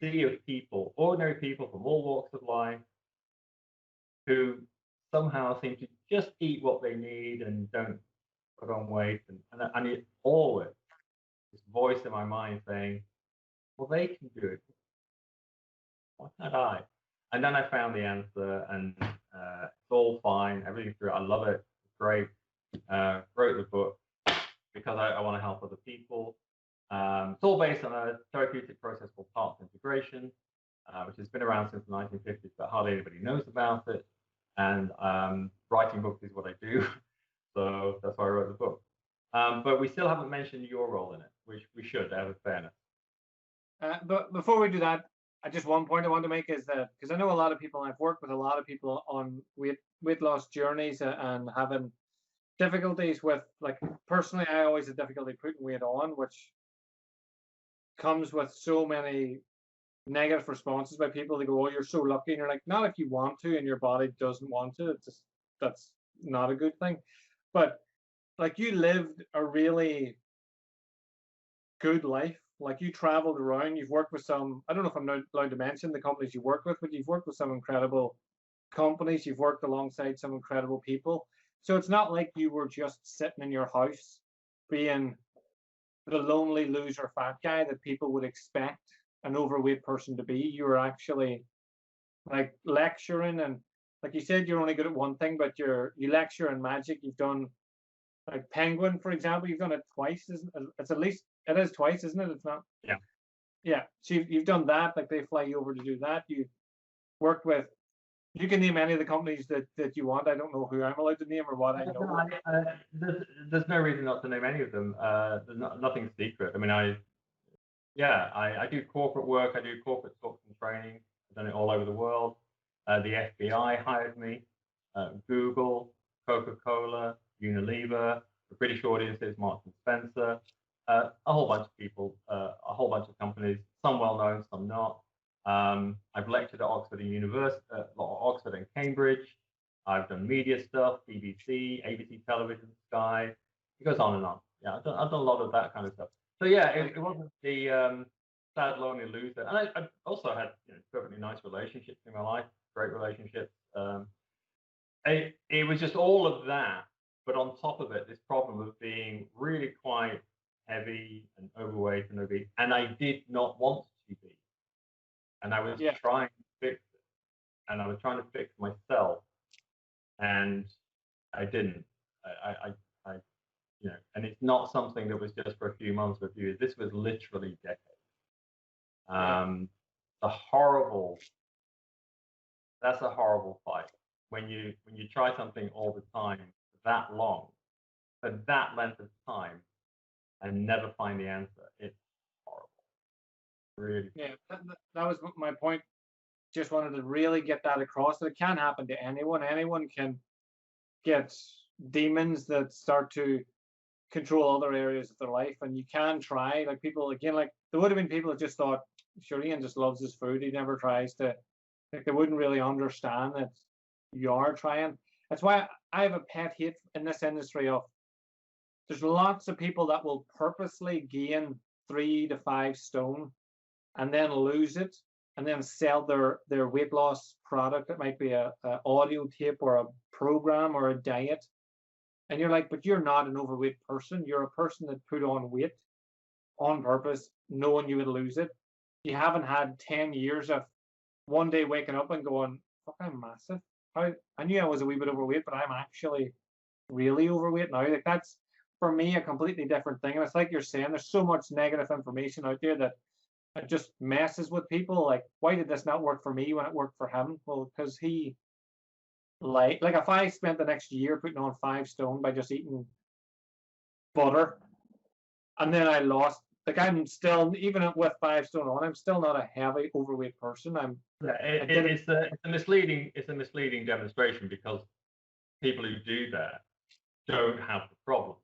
sea of people, ordinary people from all walks of life, who somehow seem to just eat what they need and don't put on weight. And it always, this voice in my mind saying, well, they can do it. Why can't I? And then I found the answer, and it's all fine. Everything's through. I love it. It's great. Wrote the book because I want to help other people. It's all based on a therapeutic process called parts integration, which has been around since the 1950s, but hardly anybody knows about it. And writing books is what I do. So that's why I wrote the book. But we still haven't mentioned your role in it, which we should, out of fairness. But before we do that, just one point I want to make is that, because I know a lot of people, I've worked with a lot of people on weight loss journeys and having difficulties with, like, personally, I always have difficulty putting weight on, which comes with so many negative responses by people. They go, oh, you're so lucky. And you're like, not if you want to and your body doesn't want to. It's just, that's not a good thing. But like, you lived a really good life. Like, you traveled around, you've worked with some, I don't know if I'm not allowed to mention the companies you work with, but you've worked with some incredible companies, you've worked alongside some incredible people. So it's not like you were just sitting in your house being the lonely loser fat guy that people would expect an overweight person to be. You were actually like lecturing, and like you said, you're only good at one thing, but you lecture in magic. You've done, like, Penguin, for example, you've done it twice. It's at least, it is twice, isn't it? It's not. Yeah. Yeah. So you've done that. Like they fly you over to do that. You worked with. You can name any of the companies that you want. I don't know who I'm allowed to name or what I know. There's no reason not to name any of them. There's nothing secret. I mean, I do corporate work. I do corporate talks and training. I've done it all over the world. The FBI hired me. Google, Coca-Cola, Unilever, the British audiences, Marks and Spencer, a whole bunch of people, a whole bunch of companies, some well known, some not. I've lectured at Oxford and Oxford and Cambridge. I've done media stuff, BBC, ABC Television, Sky. It goes on and on. Yeah, I've done a lot of that kind of stuff. So yeah, it wasn't the sad, lonely loser. And I also had perfectly nice relationships in my life, great relationships. It was just all of that, but on top of it, this problem of being really quite heavy and overweight and obese, and I did not want to be. And I was trying to fix it, and I was trying to fix myself, and I didn't. I and it's not something that was just for a few months or a few years. This was literally decades. That's a horrible fight when you try something all the time for that long, for that length of time, and never find the answer. It's horrible. Really. Yeah, that was my point. Just wanted to really get that across that it can happen to anyone. Anyone can get demons that start to control other areas of their life, and you can try. Like people, again, like there would have been people that just thought, sure, Ian just loves his food. He never tries to. Like they wouldn't really understand that you are trying. That's why I have a pet hate in this industry of there's lots of people that will purposely gain 3 to 5 stone and then lose it and then sell their weight loss product. It might be a audio tape or a program or a diet. And you're like, but you're not an overweight person. You're a person that put on weight on purpose, knowing you would lose it. You haven't had 10 years of one day waking up and going, fuck, I'm massive. I knew I was a wee bit overweight, but I'm actually really overweight now. Like that's for me a completely different thing. And it's like you're saying, there's so much negative information out there that it just messes with people. Like, why did this not work for me when it worked for him? Well, because he like if I spent the next year putting on 5 stone by just eating butter, and then I lost. Like I'm still, even with 5 stone on, I'm still not a heavy overweight person. It's a misleading demonstration because people who do that don't have the problem.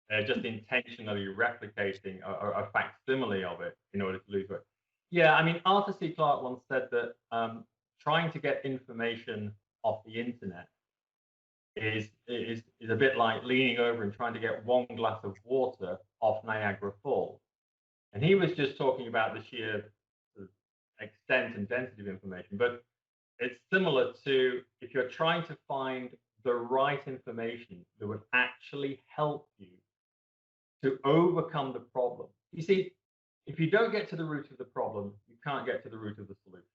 They're just intentionally replicating a facsimile of it in order to lose weight. Yeah, I mean, Arthur C. Clarke once said that trying to get information off the internet is a bit like leaning over and trying to get one glass of water off Niagara Falls. And he was just talking about the sheer extent and density of information. But it's similar to if you're trying to find the right information that would actually help you to overcome the problem. You see, if you don't get to the root of the problem, you can't get to the root of the solution.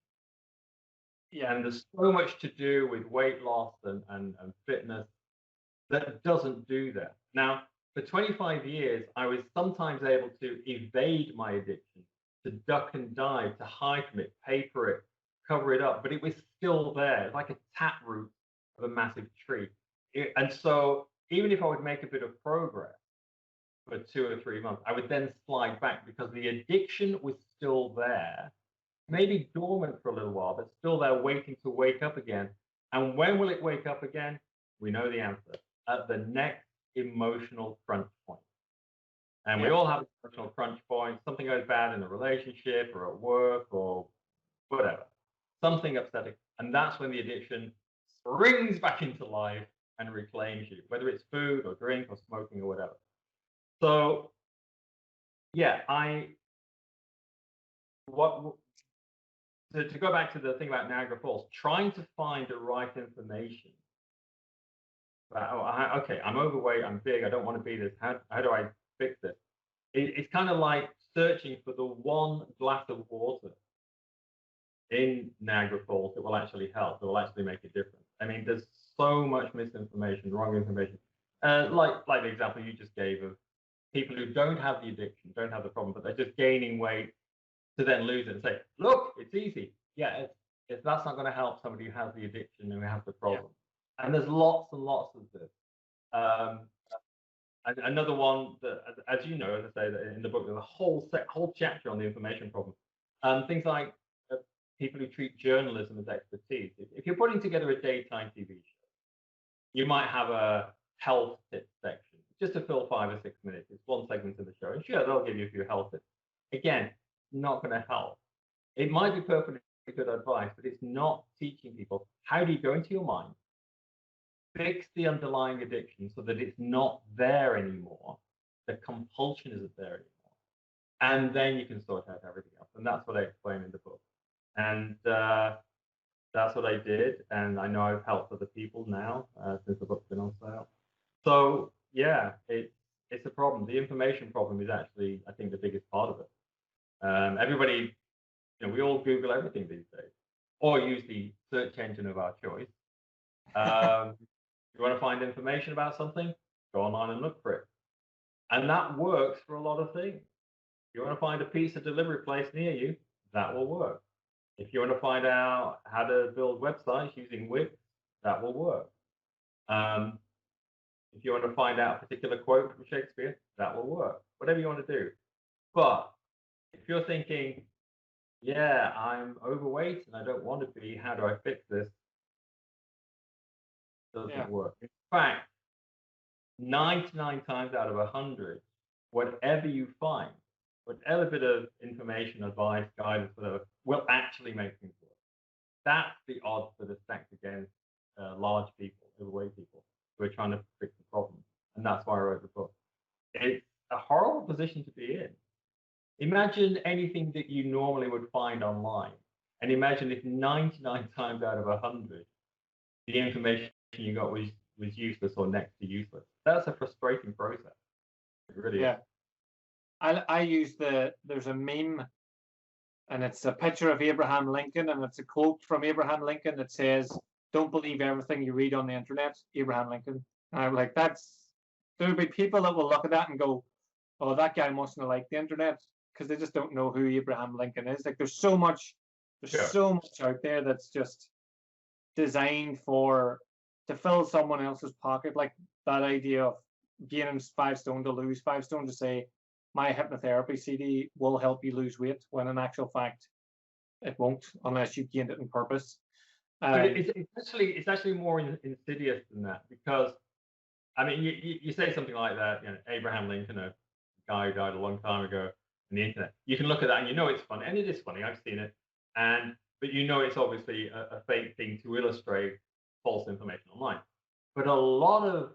Yeah, and there's so much to do with weight loss and fitness that doesn't do that. Now, for 25 years, I was sometimes able to evade my addiction, to duck and dive, to hide from it, paper it, cover it up, but it was still there. It's like a taproot of a massive tree. And so even if I would make a bit of progress for 2 or 3 months, I would then slide back because the addiction was still there, maybe dormant for a little while, but still there waiting to wake up again. And when will it wake up again? We know the answer. At the next emotional crunch point. And we all have an emotional crunch point. Something goes bad in a relationship or at work or whatever. Something upsetting. And that's when the addiction springs back into life and reclaims you, whether it's food or drink or smoking or whatever. So, yeah, to go back to the thing about Niagara Falls, trying to find the right information about, okay, I'm overweight, I'm big, I don't want to be this. How do I fix it? It's kind of like searching for the one glass of water in Niagara Falls that will actually help, that will actually make a difference. I mean, there's so much misinformation, wrong information. Like the example you just gave of people who don't have the addiction, don't have the problem, but they're just gaining weight to then lose it and say, look, it's easy. Yeah, that's not going to help somebody who has the addiction and who has the problem. And there's lots and lots of this. Another one that, as you know, as I say, that in the book, there's a whole chapter on the information problem. Things like people who treat journalism as expertise. If you're putting together a daytime TV show, you might have a health tips section just to fill 5 or 6 minutes. It's one segment of the show, and sure, they'll give you a few health tips. Again, not going to help. It might be perfectly good advice, but it's not teaching people how do you go into your mind, fix the underlying addiction so that it's not there anymore. The compulsion isn't there anymore. And then you can sort out everything else. And that's what I explain in the book. And that's what I did. And I know I've helped other people now since the book's been on sale. So yeah, it's a problem. The information problem is actually, I think, the biggest part of it. Everybody, we all Google everything these days, or use the search engine of our choice. You want to find information about something, go online and look for it. And that works for a lot of things. If you want to find a pizza delivery place near you, that will work. If you want to find out how to build websites using Wix, that will work. If you want to find out a particular quote from Shakespeare, that will work. Whatever you want to do. But if you're thinking, yeah, I'm overweight and I don't want to be, how do I fix this? Doesn't work. In fact, 99 times out of 100, whatever you find, whatever bit of information, advice, guidance, whatever, will actually make things work. That's the odds that are stacked against large people, overweight people, who are trying to fix the problem. And that's why I wrote the book. It's a horrible position to be in. Imagine anything that you normally would find online. And imagine if 99 times out of 100, the information you got was useless or next to useless. That's a frustrating process. It really is. I use there's a meme, and it's a picture of Abraham Lincoln, and it's a quote from Abraham Lincoln that says, "Don't believe everything you read on the internet." Abraham Lincoln. And I'm like, there'll be people that will look at that and go, "Oh, that guy mustn't have liked the internet," because they just don't know who Abraham Lincoln is. Like, there's so much out there that's just designed to fill someone else's pocket. Like that idea of gaining 5 stone to lose 5 stone, to say my hypnotherapy CD will help you lose weight, when in actual fact it won't, unless you gained it on purpose. But it's actually more insidious than that, because I mean, you say something like that, Abraham Lincoln, a guy who died a long time ago, on the internet. You can look at that and it's funny, and it is funny. I've seen it, but it's obviously a fake thing to illustrate false information online. But a lot of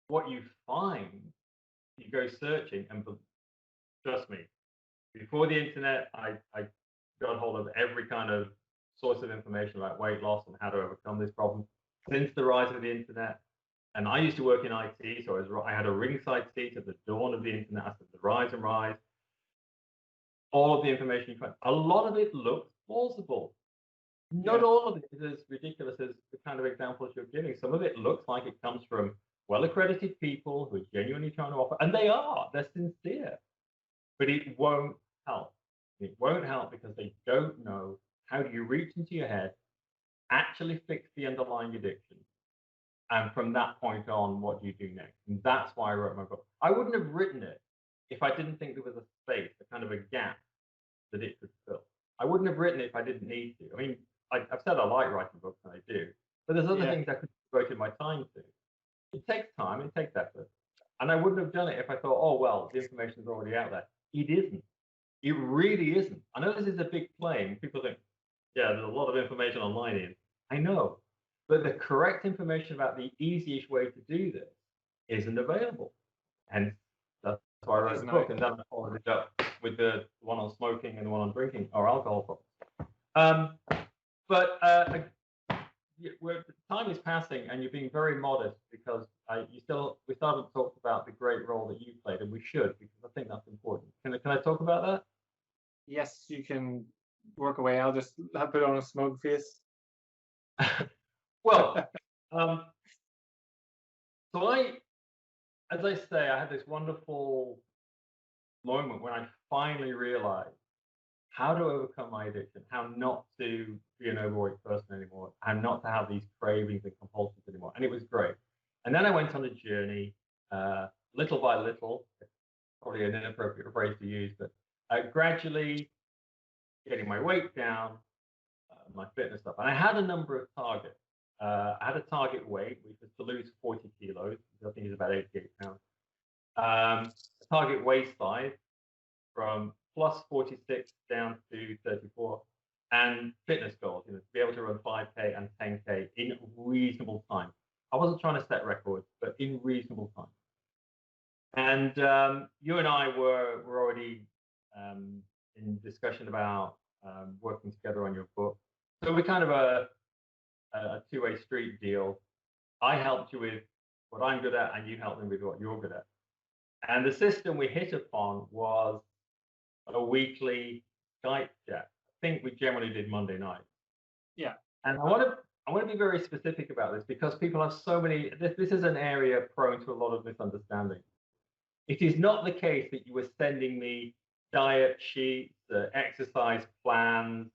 what you find, you go searching, and trust me, before the internet, I got hold of every kind of source of information about weight loss and how to overcome this problem. Since the rise of the internet, and I used to work in IT, so I had a ringside seat at the dawn of the internet, at the rise and rise. All of the information you find, a lot of it looks plausible. Not all of it is as ridiculous as the kind of examples you're giving. Some of it looks like it comes from well-accredited people who are genuinely trying to offer, and they're sincere, but it won't help. It won't help because they don't know how do you reach into your head, actually fix the underlying addiction, and from that point on, what do you do next? And that's why I wrote my book. I wouldn't have written it if I didn't think there was a space, a kind of a gap that it could fill. I wouldn't have written it if I didn't need to. I mean, I've said I like writing books, and I do, but there's other things I could have devoted my time to. It takes time, it takes effort. And I wouldn't have done it if I thought, oh, well, the information is already out there. It isn't. It really isn't. I know this is a big claim. People think, yeah, there's a lot of information online, Ian. I know. But the correct information about the easiest way to do this isn't available. And that's why I wrote the book. And then I followed it up with the one on smoking and the one on drinking or alcohol problems. Time is passing, and you're being very modest, because we still haven't talked about the great role that you played, and we should, because I think that's important. Can I talk about that? Yes, you can work away. I'll just put on a smug face. Well, so as I say, I had this wonderful moment when I finally realized how to overcome my addiction, how not to be an overweight person anymore, and not to have these cravings and compulsions anymore. And it was great. And then I went on a journey, little by little, probably an inappropriate phrase to use, but gradually getting my weight down, my fitness up. And I had a number of targets. I had a target weight, which was to lose 40 kilos, which I think is about 88 pounds. A target waist size from plus 46 down to 34, and fitness goals, to be able to run 5K and 10K in reasonable time. I wasn't trying to set records, but in reasonable time. And you and I were already in discussion about working together on your book. So we're kind of a two-way street deal. I helped you with what I'm good at, and you helped me with what you're good at. And the system we hit upon was a weekly Skype chat. I think we generally did Monday night. Yeah. And I want to be very specific about this, because people have so many. This is an area prone to a lot of misunderstanding. It is not the case that you were sending me diet sheets, exercise plans,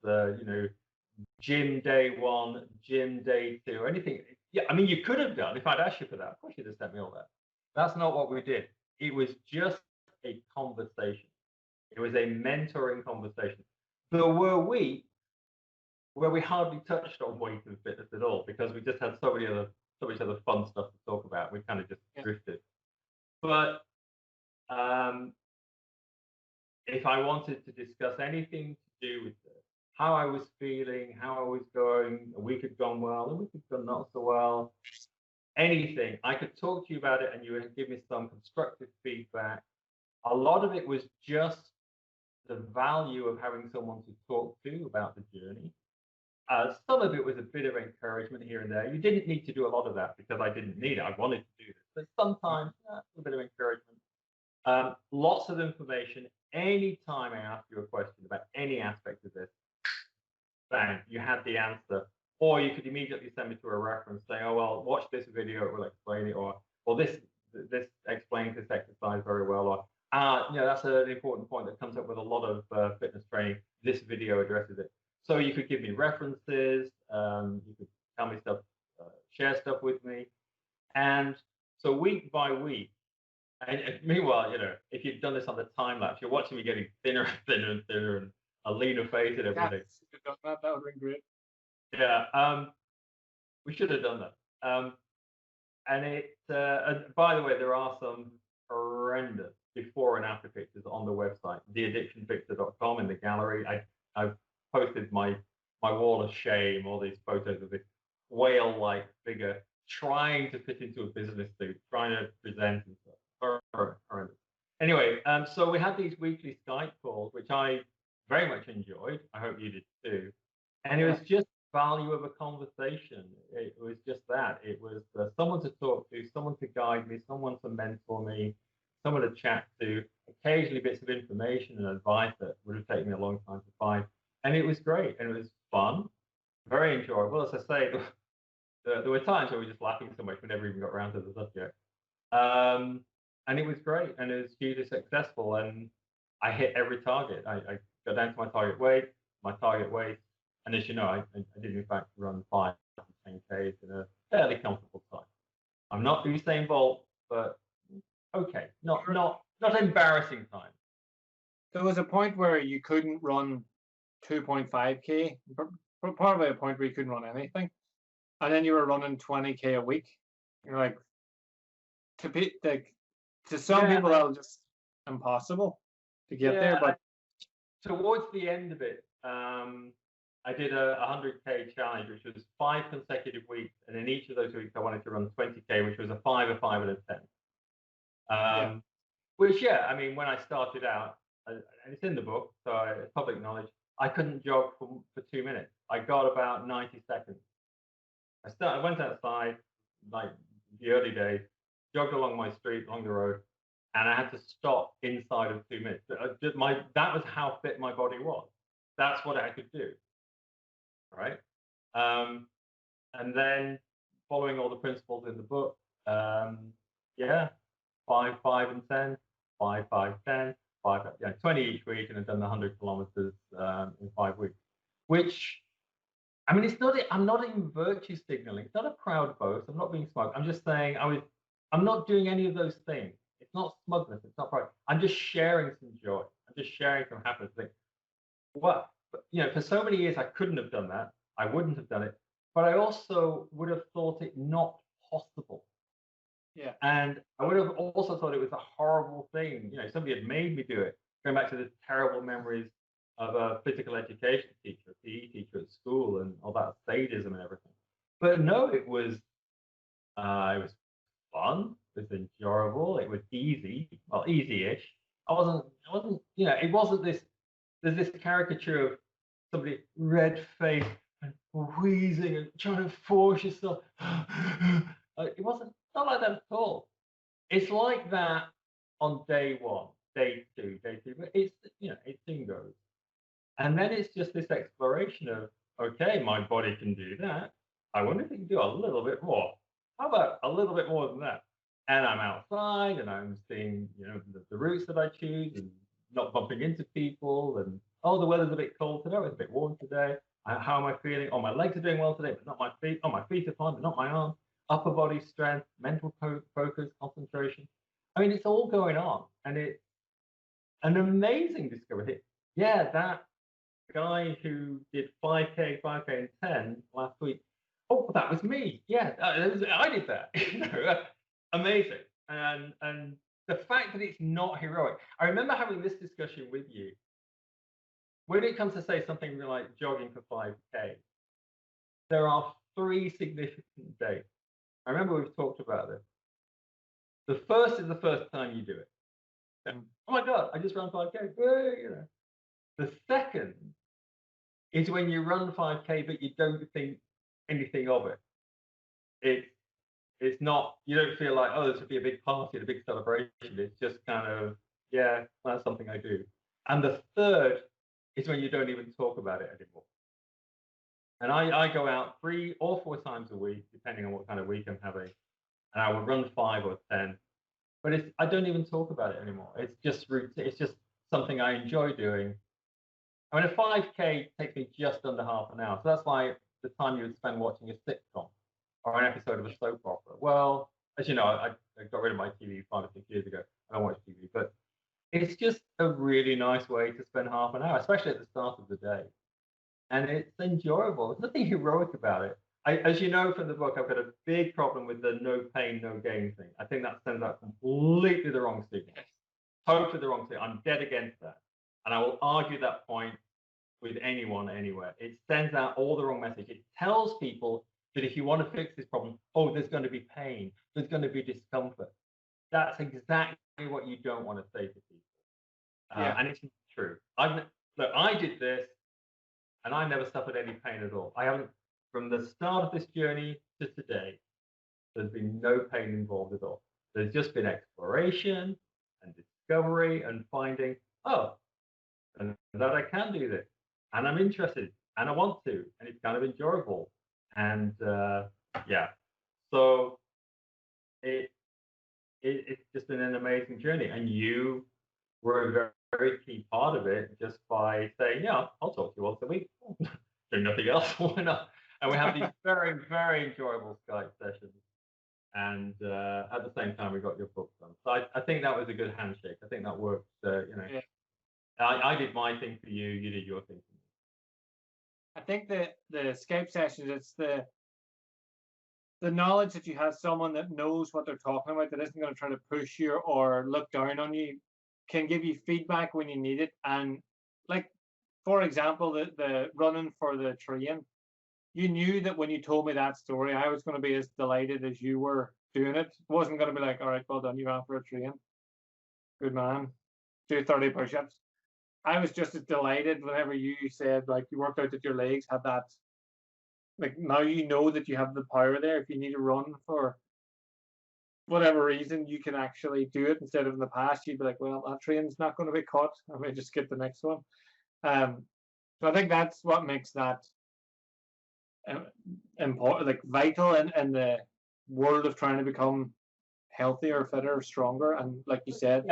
gym day 1, gym day 2, anything. Yeah, I mean, you could have done if I'd asked you for that. Of course, you'd have sent me all that. That's not what we did. It was just a conversation. It was a mentoring conversation. There were weeks where we hardly touched on weight and fitness at all, because we just had so much other fun stuff to talk about. We kind of just drifted. But if I wanted to discuss anything to do with this, how I was feeling, how I was going, a week had gone well, a week had gone not so well, anything, I could talk to you about it and you would give me some constructive feedback. A lot of it was just the value of having someone to talk to about the journey. Some of it was a bit of encouragement here and there. You didn't need to do a lot of that because I didn't need it. I wanted to do this. But sometimes a bit of encouragement. Lots of information. Anytime I asked you a question about any aspect of this, bang, you had the answer. Or you could immediately send me to a reference saying, oh, well, watch this video, it will explain it. Or this explains this exercise very well. Or, that's an important point that comes up with a lot of fitness training. This video addresses it. So you could give me references. You could tell me stuff, share stuff with me. And so week by week, and meanwhile, if you'd done this on the time lapse, you're watching me getting thinner and thinner and thinner, and a leaner face and everything. That would have been great. Yeah, we should have done that. And by the way, there are some horrendous before and after pictures on the website, theaddictionfixer.com, in the gallery. I've posted my wall of shame, all these photos of this whale-like figure trying to fit into a business suit, trying to present and stuff. Horrendous. Anyway, so we had these weekly Skype calls, which I very much enjoyed. I hope you did too. And it was just value of a conversation. It was just that. It was someone to talk to, someone to guide me, someone to mentor me, someone to chat to, occasionally bits of information and advice that would have taken me a long time to find. And it was great, and it was fun, very enjoyable. As I say, there were times where we were just laughing so much we never even got around to the subject. And it was great, and it was hugely successful, and I hit every target. I got down to my target weight, and as you know, I did in fact run 5 to 10Ks in a fairly comfortable time. I'm not Usain Bolt, but okay, not embarrassing time. There was a point where you couldn't run 2.5K, probably a point where you couldn't run anything, and then you were running 20K a week. You're like, to some people that'll just impossible to get there. But towards the end of it, I did a 100K challenge, which was 5 consecutive weeks, and in each of those weeks I wanted to run 20K, which was a 5, a 5, and a 10. Which, I mean, when I started out, and it's in the book, so it's public knowledge, I couldn't jog for 2 minutes. I got about 90 seconds. I went outside, like the early days, jogged along my street, along the road, and I had to stop inside of 2 minutes. That was how fit my body was. That's what I could do, right? And then following all the principles in the book, 5, 5, and 10, 5, 5, 10, 20 each week, and I've done the 100 kilometers in 5 weeks. Which, I mean, it's not. I'm not in virtue signaling. It's not a proud boast. I'm not being smug. I'm just saying I'm not doing any of those things. It's not smugness. It's not pride. I'm just sharing some joy. I'm just sharing some happiness. Like, what? For so many years I couldn't have done that. I wouldn't have done it. But I also would have thought it not possible. Yeah. And I would have also thought it was a horrible thing. Somebody had made me do it. Going back to the terrible memories of a physical education teacher, a PE teacher at school, and all that sadism and everything. But no, it was fun. It was enjoyable. It was easy. Well, easy-ish. It wasn't this. There's this caricature of somebody red-faced and wheezing and trying to force yourself. It wasn't not like that at all. It's like that on day one, day two, but it soon goes. And then it's just this exploration of, okay, my body can do that. I wonder if it can do a little bit more. How about a little bit more than that? And I'm outside and I'm seeing, the routes that I choose and not bumping into people. And, the weather's a bit cold today. It's a bit warm today. How am I feeling? Oh, my legs are doing well today, but not my feet. Oh, my feet are fine, but not my arms. Upper body strength, mental focus, concentration. I mean, it's all going on. And it's an amazing discovery. Yeah, that guy who did 5K and 10 last week. Oh, that was me. Yeah, I did that. Amazing. And the fact that it's not heroic. I remember having this discussion with you. When it comes to say something like jogging for 5K, there are 3 significant dates. I remember we've talked about this. The first is the first time you do it. And, oh my God, I just ran 5K. The second is when you run 5K, but you don't think anything of it. It's not, you don't feel like, this would be a big party and a big celebration. It's just kind of, yeah, that's something I do. And the third is when you don't even talk about it anymore. And I go out 3 or 4 times a week, depending on what kind of week I'm having. And I will run 5 or 10. But I don't even talk about it anymore. It's just routine. It's just something I enjoy doing. I mean, a 5K takes me just under half an hour. So that's like the time you would spend watching a sitcom or an episode of a soap opera. Well, as you know, I got rid of my TV 5 or 6 years ago. I don't watch TV, but it's just a really nice way to spend half an hour, especially at the start of the day. And it's enjoyable. There's nothing heroic about it. As you know from the book, I've got a big problem with the no pain, no gain thing. I think that sends out completely the wrong signal. Totally the wrong signal. I'm dead against that. And I will argue that point with anyone, anywhere. It sends out all the wrong message. It tells people that if you want to fix this problem, there's going to be pain, there's going to be discomfort. That's exactly what you don't want to say to people. And it's not true. I did this, and I never suffered any pain at all. I haven't, from the start of this journey to today, there's been no pain involved at all. There's just been exploration and discovery and finding, and that I can do this, and I'm interested, and I want to, and it's kind of enjoyable, and so it's just been an amazing journey, and you were a very, very key part of it, just by saying, I'll talk to you once a week. Do nothing else, why not? And we have these very, very enjoyable Skype sessions, and at the same time we got your book done. So I think that was a good handshake. I think that worked. I did my thing for you, you did your thing for me. I think the Skype sessions, it's the knowledge that you have someone that knows what they're talking about, that isn't going to try to push you or look down on you, can give you feedback when you need it. And like, for example, the running for the train, you knew that when you told me that story, I was going to be as delighted as you were doing it. It wasn't going to be like, all right, well done, you ran for a train. Good man. Do 30 push-ups. I was just as delighted whenever you said, like, you worked out that your legs had that, like, now you know that you have the power there. If you need to run for whatever reason, you can actually do it, instead of in the past, you'd be like, well, that train's not going to be caught. I may just get the next one. So I think that's what makes that important, like vital in the world of trying to become healthier, fitter, stronger. And like you said,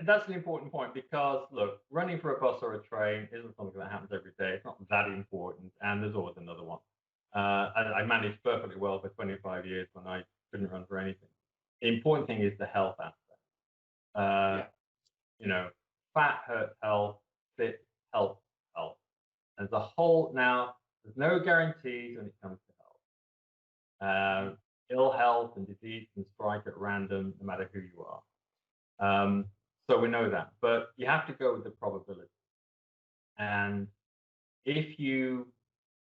That's an important point because, look, running for a bus or a train isn't something that happens every day. It's not that important, and there's always another one. And I managed perfectly well for 25 years when I couldn't run for anything. The important thing is the health aspect. Yeah. You know, fat hurts health, fit helps health. As a whole, now there's no guarantees when it comes to health. Ill health and disease can strike at random, no matter who you are. So we know that, but you have to go with the probability. And if you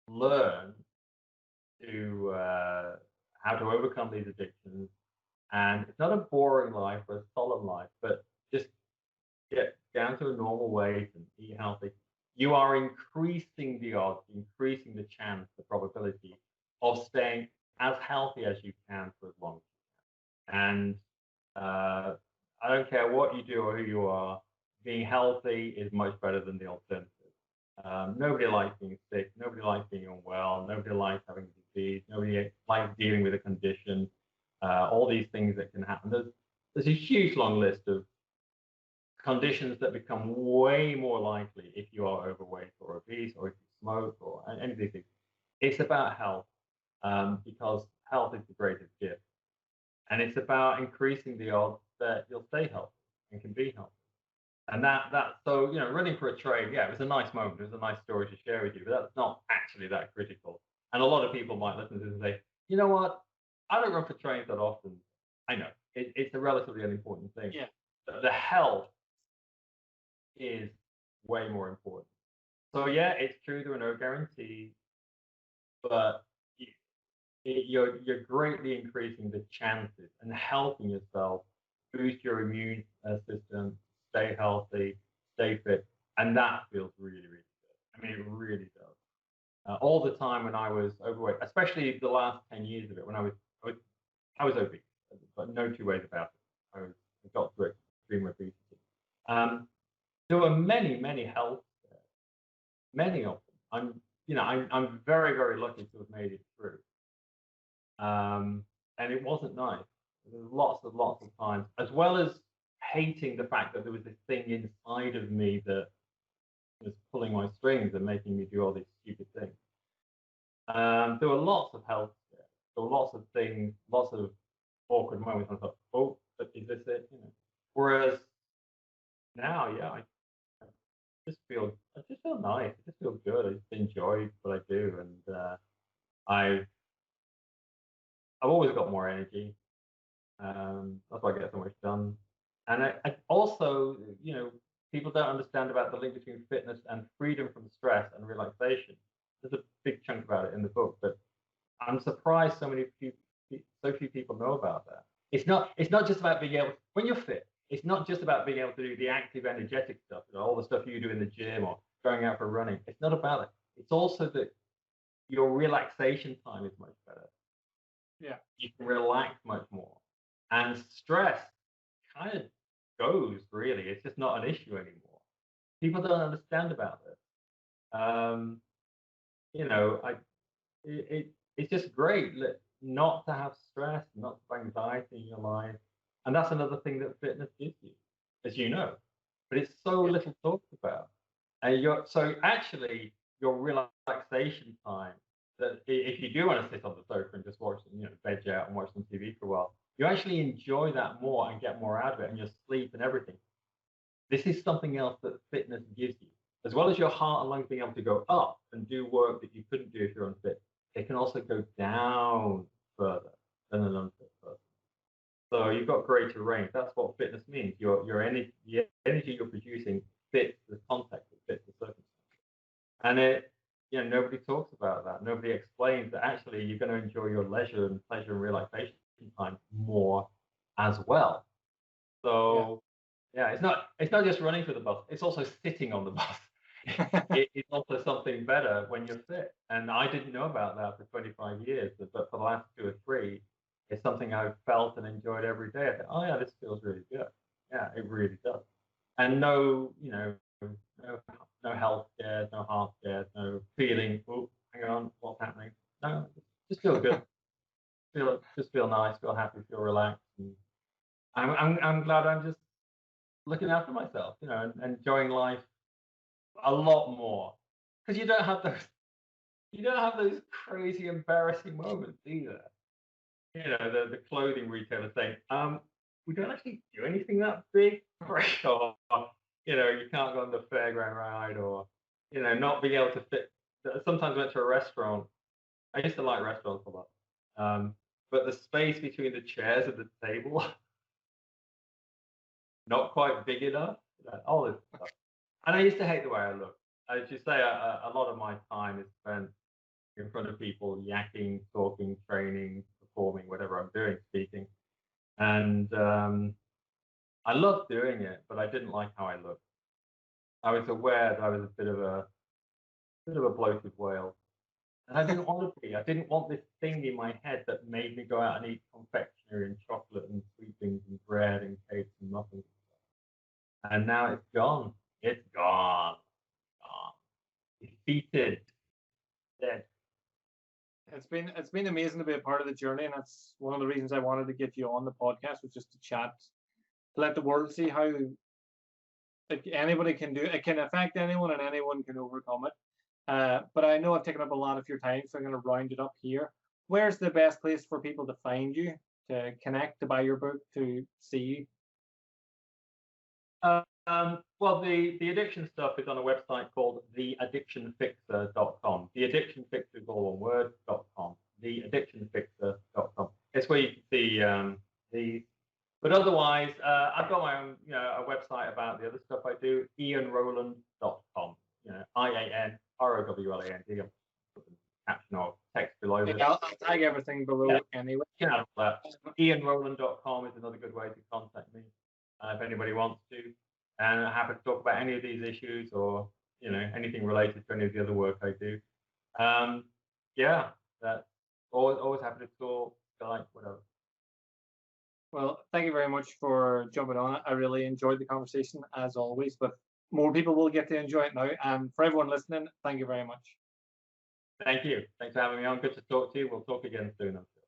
learn to how to overcome these addictions, and it's not a boring life or a solemn life, but just get down to a normal weight and eat healthy, you are increasing the odds, increasing the chance, the probability of staying as healthy as you can for as long as you can. And I don't care what you do or who you are, being healthy is much better than the alternative. Nobody likes being sick. Nobody likes being unwell. Nobody likes having disease. Nobody likes dealing with a condition. All these things that can happen. There's a huge long list of conditions that become way more likely if you are overweight or obese or if you smoke or any of these things. It's about health because health is the greatest gift. And it's about increasing the odds that you'll stay healthy and can be healthy. And so, running for a train, yeah, it was a nice moment. It was a nice story to share with you, but that's not actually that critical. And a lot of people might listen to this and say, you know what? I don't run for trains that often. I know it's a relatively unimportant thing. Yeah. But the health is way more important. So yeah, it's true there are no guarantees, but you're greatly increasing the chances and helping yourself boost your immune system, stay healthy, stay fit, and that feels really, really good. I mean, it really does. All the time when I was overweight, especially the last 10 years of it, when I was obese, but no two ways about it. I got to extreme obesity. There were many, many health scares, many of them. I'm very, very lucky to have made it through. And it wasn't nice. There was lots of times, as well as hating the fact that there was this thing inside of me that was pulling my strings and making me do all these stupid things. There were lots of health scares. There were lots of things, lots of awkward moments. I thought, oh, is this it? Whereas now, yeah, I just feel nice. I just feel good. I just enjoy what I do, and I've always got more energy. That's why I get so much done. And I also, people don't understand about the link between fitness and freedom from stress and relaxation. There's a big chunk about it in the book, but I'm surprised so few people know about that. It's not just about being able, when you're fit, it's not just about being able to do the active, energetic stuff, all the stuff you do in the gym or going out for running. It's not about it. It's also that your relaxation time is much better. Yeah. You can relax much more. And stress kind of goes, really. It's just not an issue anymore. People don't understand about this. It's just great not to have stress, not to have anxiety in your life. And that's another thing that fitness gives you, as you know. But it's so little talked about. And so actually, your relaxation time, that if you do want to sit on the sofa and just watch, veg out and watch some TV for a while, you actually enjoy that more and get more out of it, and your sleep and everything. This is something else that fitness gives you, as well as your heart and lungs being able to go up and do work that you couldn't do if you're unfit. It can also go down further than an unfit person. So you've got greater range. That's what fitness means. Your energy, the energy you're producing fits the context, it fits the circumstance. And nobody talks about that. Nobody explains that actually you're going to enjoy your leisure and pleasure and relaxation time more as well. So yeah, it's not just running for the bus. It's also sitting on the bus. It's also something better when you're fit. And I didn't know about that for 25 years, but for the last 2 or 3, it's something I've felt and enjoyed every day. I think, oh yeah, this feels really good. Yeah, it really does. And no health scares, no heart scares, no feeling, oh, hang on, what's happening? No, just feel good. Feel nice, feel happy, feel relaxed. And I'm glad I'm just looking after myself, and enjoying life a lot more. Because you don't have those crazy embarrassing moments either. The clothing retailer saying, we don't actually do anything that big, or you can't go on the fairground ride, or not being able to fit. Sometimes I went to a restaurant. I used to like restaurants a lot, but the space between the chairs and the table not quite big enough. All this stuff, and I used to hate the way I look. As you say, a lot of my time is spent in front of people, yakking, talking, training, performing, whatever I'm doing, speaking. And I loved doing it, but I didn't like how I looked. I was aware that I was a bit of a bloated whale, and I didn't want to be. I didn't want this thing in my head that made me go out and eat confectionery and chocolate and sweet things and bread and cakes and muffins. And now it's gone. It's gone. Gone. Defeated. Dead. It's been amazing to be a part of the journey, and that's one of the reasons I wanted to get you on the podcast, was just to chat, to let the world see how anybody can do it. It can affect anyone, and anyone can overcome it. But I know I've taken up a lot of your time, so I'm going to round it up here. Where's the best place for people to find you, to connect, to buy your book, to see you? Well, the addiction stuff is on a website called theaddictionfixer.com. The Addiction Fixer is all one word, .com. Theaddictionfixer.com. It's where you can see these. But otherwise, I've got my own, a website about the other stuff I do, ianrowland.com. IANROWLAND. Caption or text below this. I'll tag everything below anyway. IanRowland.com is another good way to contact me if anybody wants to. And I'm happy to talk about any of these issues, or anything related to any of the other work I do. That's always happy to talk, like whatever. Well, thank you very much for jumping on. I really enjoyed the conversation, as always, but more people will get to enjoy it now. And for everyone listening, thank you very much. Thank you. Thanks for having me on. Good to talk to you. We'll talk again soon, I'm sure.